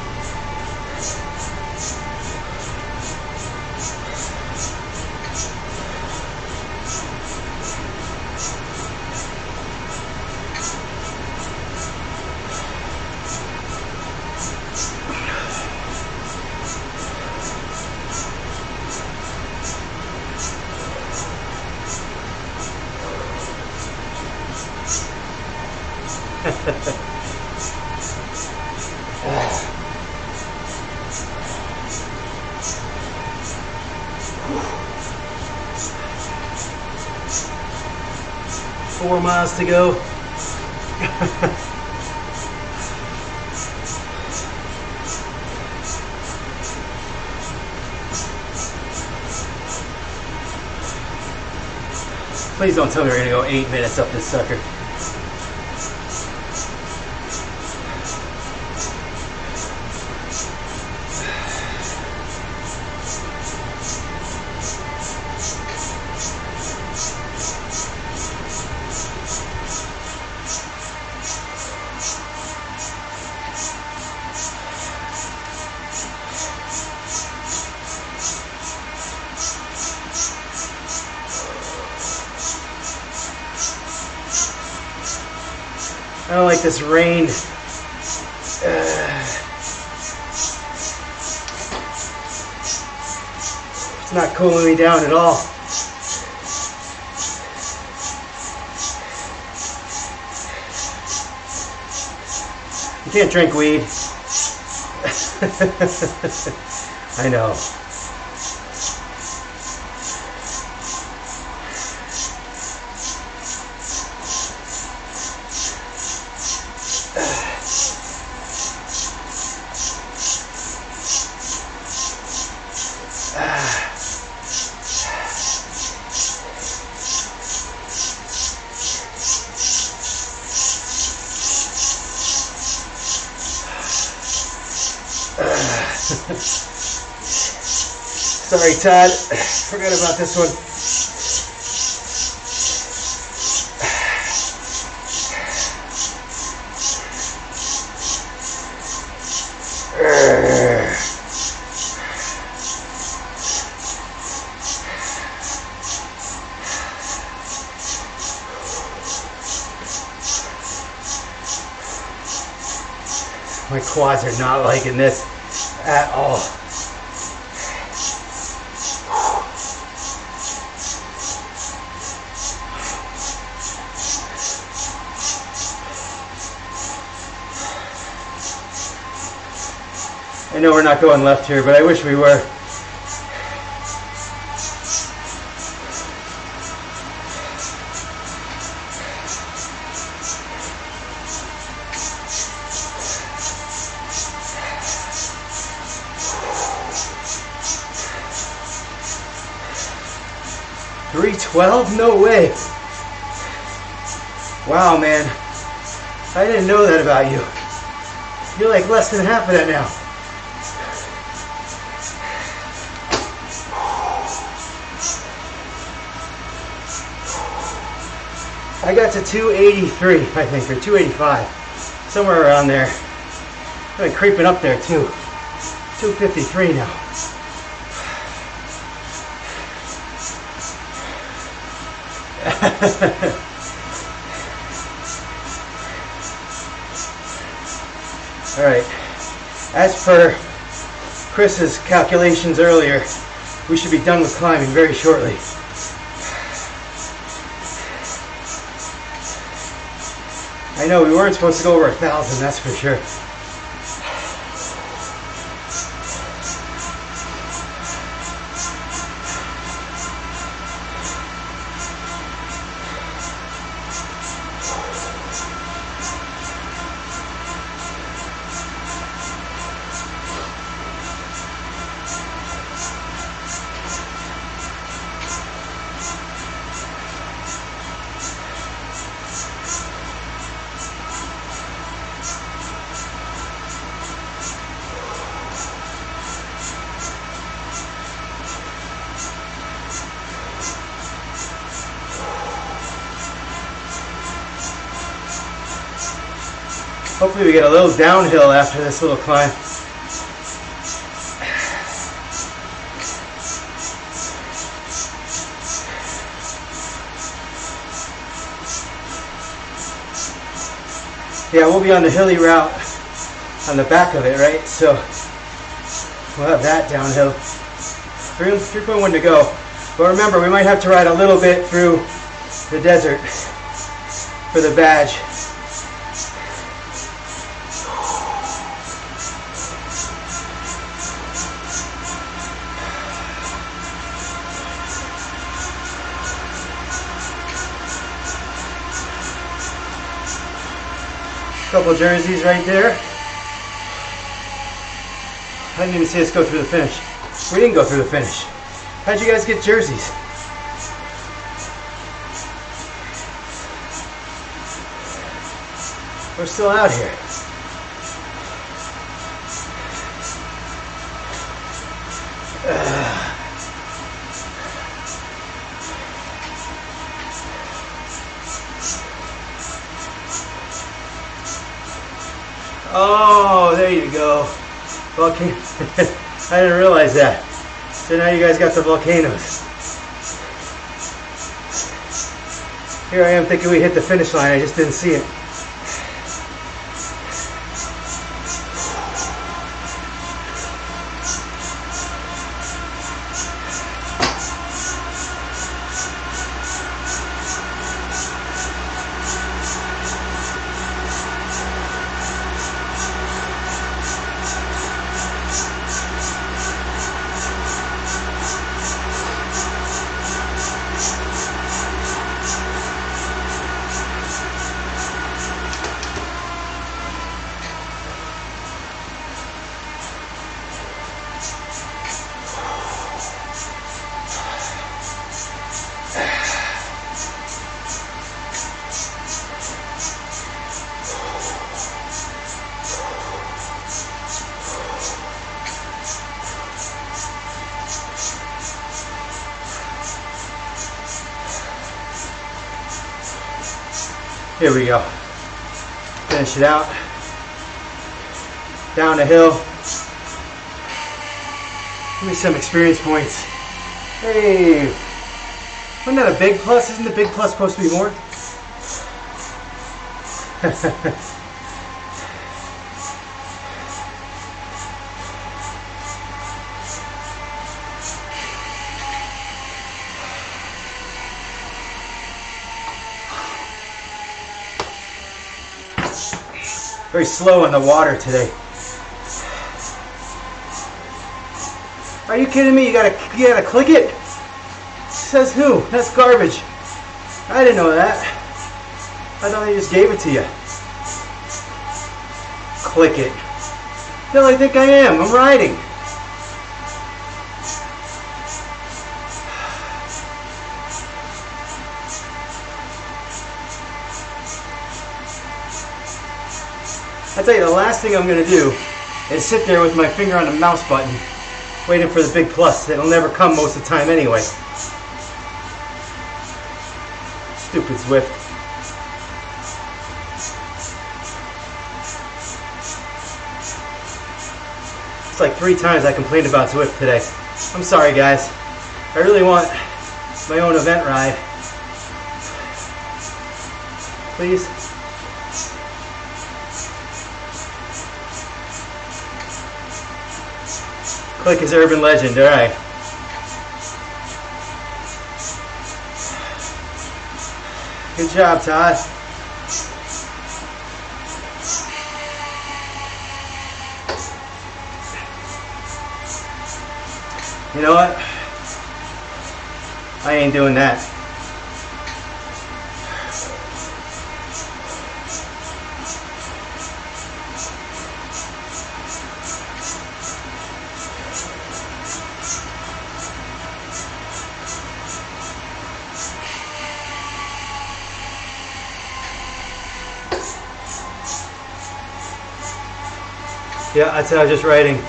Four miles to go. Please don't tell me we're gonna go 8 minutes up this sucker. I don't like this rain. It's not cooling me down at all. You can't drink weed. I know. Sorry, Todd. Forgot about this one. My quads are not liking this at all. I know we're not going left here, but I wish we were. $312? No way. Wow, man. I didn't know that about you. You're like less than half of that now. I got to 283, I think, or 285. Somewhere around there. I've been creeping up there too. 253 now. Alright, as per Chris's calculations earlier, we should be done with climbing very shortly. I know we weren't supposed to go over 1,000, that's for sure. Hopefully we get a little downhill after this little climb. Yeah, we'll be on the hilly route on the back of it, right? So we'll have that downhill. 3.1 to go. But remember, we might have to ride a little bit through the desert for the badge. Couple jerseys right there. I didn't even see us go through the finish. We didn't go through the finish. How'd you guys get jerseys? We're still out here. Oh, there you go. Volcano. I didn't realize that. So now you guys got the volcanoes. Here I am thinking we hit the finish line. I just didn't see it. Here we go. Finish it out. Down the hill. Give me some experience points. Hey, wasn't that a big plus? Isn't the big plus supposed to be more? Very slow on the water today. Are you kidding me? You gotta click it? Says who? That's garbage. I didn't know that. I thought they just gave it to you. Click it. What the hell I think I am? I'm riding. I tell you, the last thing I'm going to do is sit there with my finger on the mouse button waiting for the big plus. It'll never come most of the time anyway. Stupid Zwift. It's like 3 times I complained about Zwift today. I'm sorry, guys. I really want my own event ride. Please. Click his urban legend, alright. Good job, Todd. You know what? I ain't doing that. Yeah, that's what I was just writing.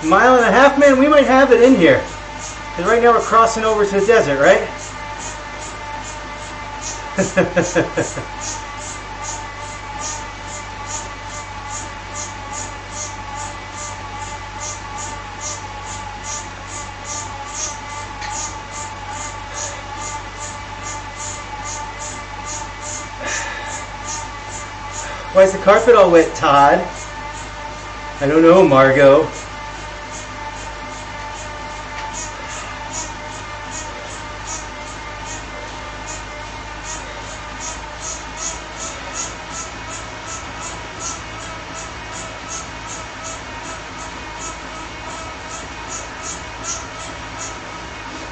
Mile and a half, man, we might have it in here. Because right now we're crossing over to the desert, right? Why is the carpet all wet, Todd? I don't know, Margot.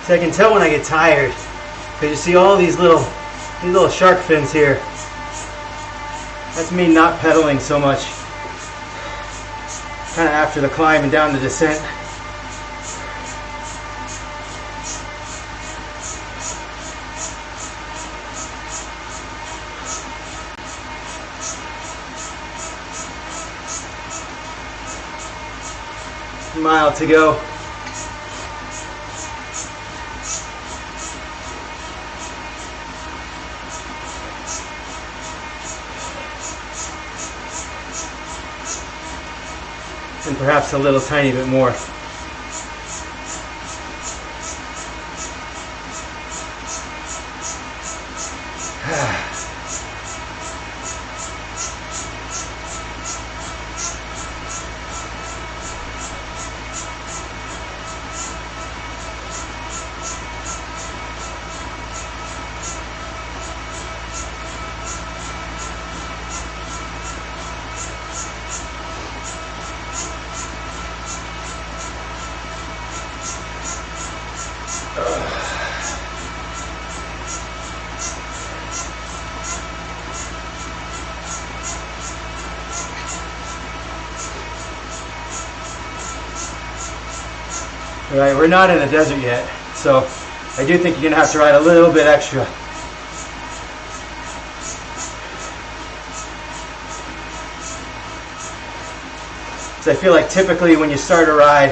So I can tell when I get tired, because you see all these little shark fins here. That's me not pedaling so much. Kind of after the climb and down the descent. A mile to go. And perhaps a little tiny bit more. Right, we're not in the desert yet, so I do think you're going to have to ride a little bit extra. So I feel like typically when you start a ride,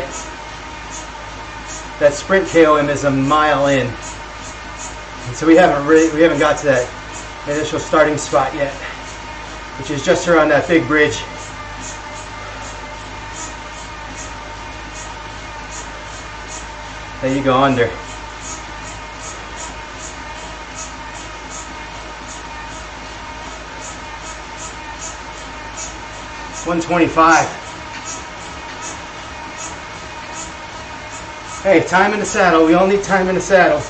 that sprint KOM is a mile in. And so we haven't got to that initial starting spot yet, which is just around that big bridge. That you go under. 125. Hey, time in the saddle. We all need time in the saddle.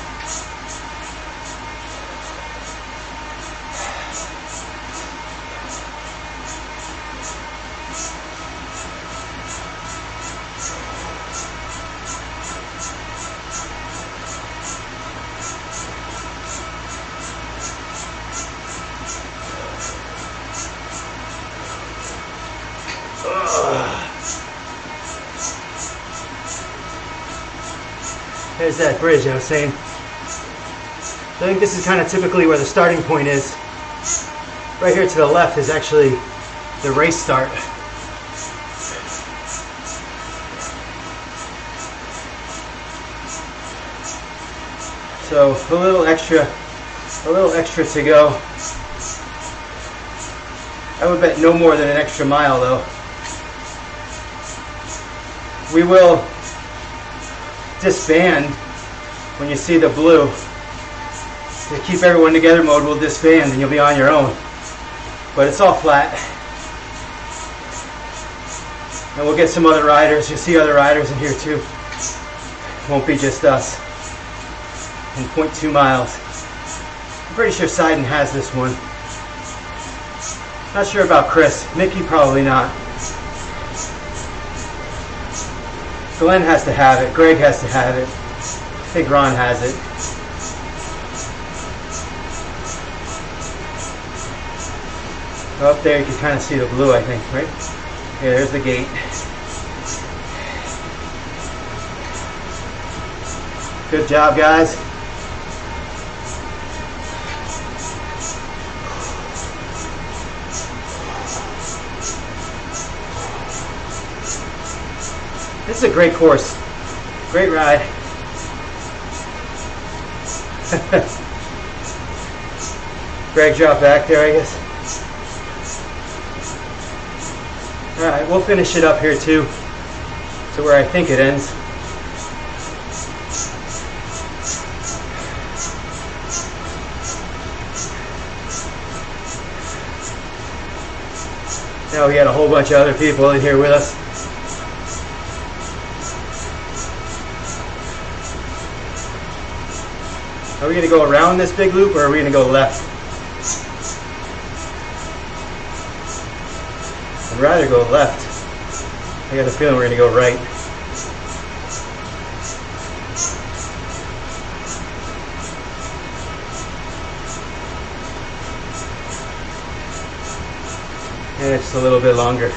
There's that bridge I was saying. I think this is kind of typically where the starting point is. Right here to the left is actually the race start. So a little extra to go. I would bet no more than an extra mile though. We will disband when you see the blue. To keep everyone together mode, we'll disband and you'll be on your own. But it's all flat. And we'll get some other riders. You'll see other riders in here too. It won't be just us. In 0.2 miles. I'm pretty sure Seiden has this one. Not sure about Chris. Mickey probably not. Glenn has to have it. Greg has to have it. I think Ron has it. Up there you can kind of see the blue, I think, right? Yeah, there's the gate. Good job, guys. This is a great course. Great ride. Greg dropped back there, I guess. Alright, we'll finish it up here too, to where I think it ends. Now we got a whole bunch of other people in here with us. Are we going to go around this big loop, or are we going to go left? I'd rather go left. I got a feeling we're going to go right. And it's a little bit longer.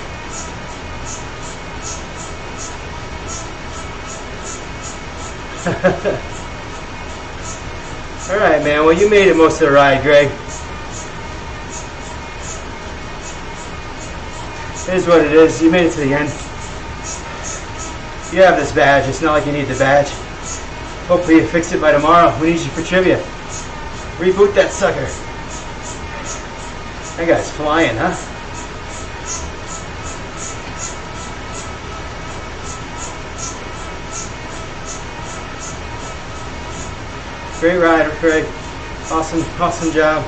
Alright, man. Well, you made it most of the ride, Greg. It is what it is. You made it to the end. You have this badge. It's not like you need the badge. Hopefully you fix it by tomorrow. We need you for trivia. Reboot that sucker. That guy's flying, huh? Great ride, Craig. Awesome job.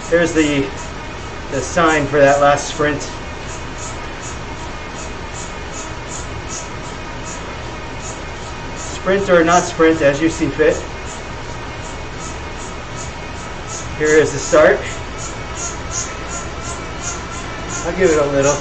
There's the sign for that last sprint. Sprint or not sprint, as you see fit. Here is the start. I'll give it a little.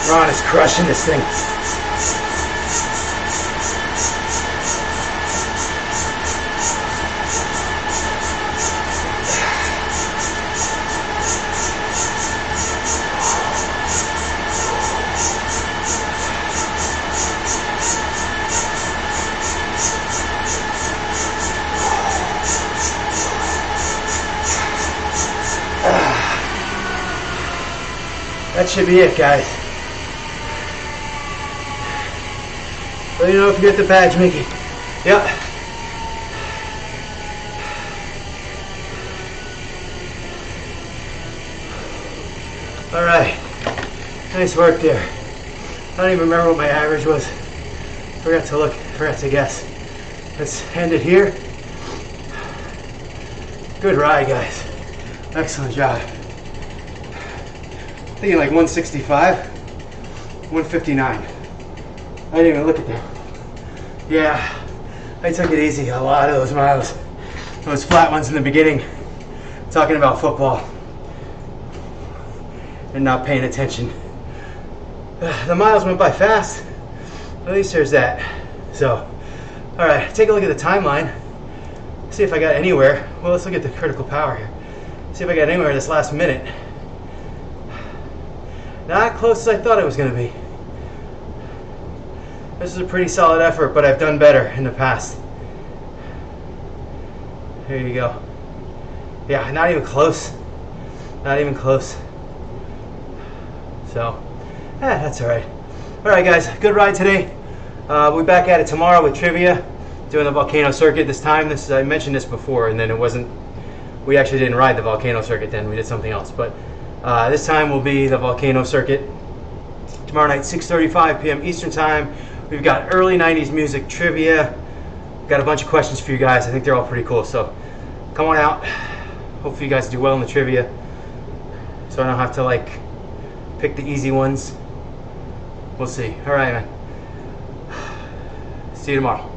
Ron is crushing this thing. That should be it, guys. Let me know if you get the badge, Mickey. Yep. Alright. Nice work there. I don't even remember what my average was. Forgot to look, forgot to guess. Let's end it here. Good ride, guys. Excellent job. I think like 165, 159. I didn't even look at that. Yeah, I took it easy a lot of those miles. Those flat ones in the beginning, talking about football and not paying attention. The miles went by fast. At least there's that. So, all right, take a look at the timeline. See if I got anywhere. Well, let's look at the critical power here. See if I got anywhere this last minute. Not close as I thought it was going to be. This is a pretty solid effort, but I've done better in the past. Here you go. Yeah, not even close. Not even close. So, that's all right. All right, guys, good ride today. We'll be back at it tomorrow with trivia, doing the volcano circuit this time. I mentioned this before, and then it wasn't. We actually didn't ride the volcano circuit then. We did something else, but this time will be the volcano circuit. Tomorrow night, 6:35 p.m. Eastern Time. We've got early 90s music trivia. Got a bunch of questions for you guys. I think they're all pretty cool. So come on out. Hopefully you guys do well in the trivia, so I don't have to like pick the easy ones. We'll see. All right, man. See you tomorrow.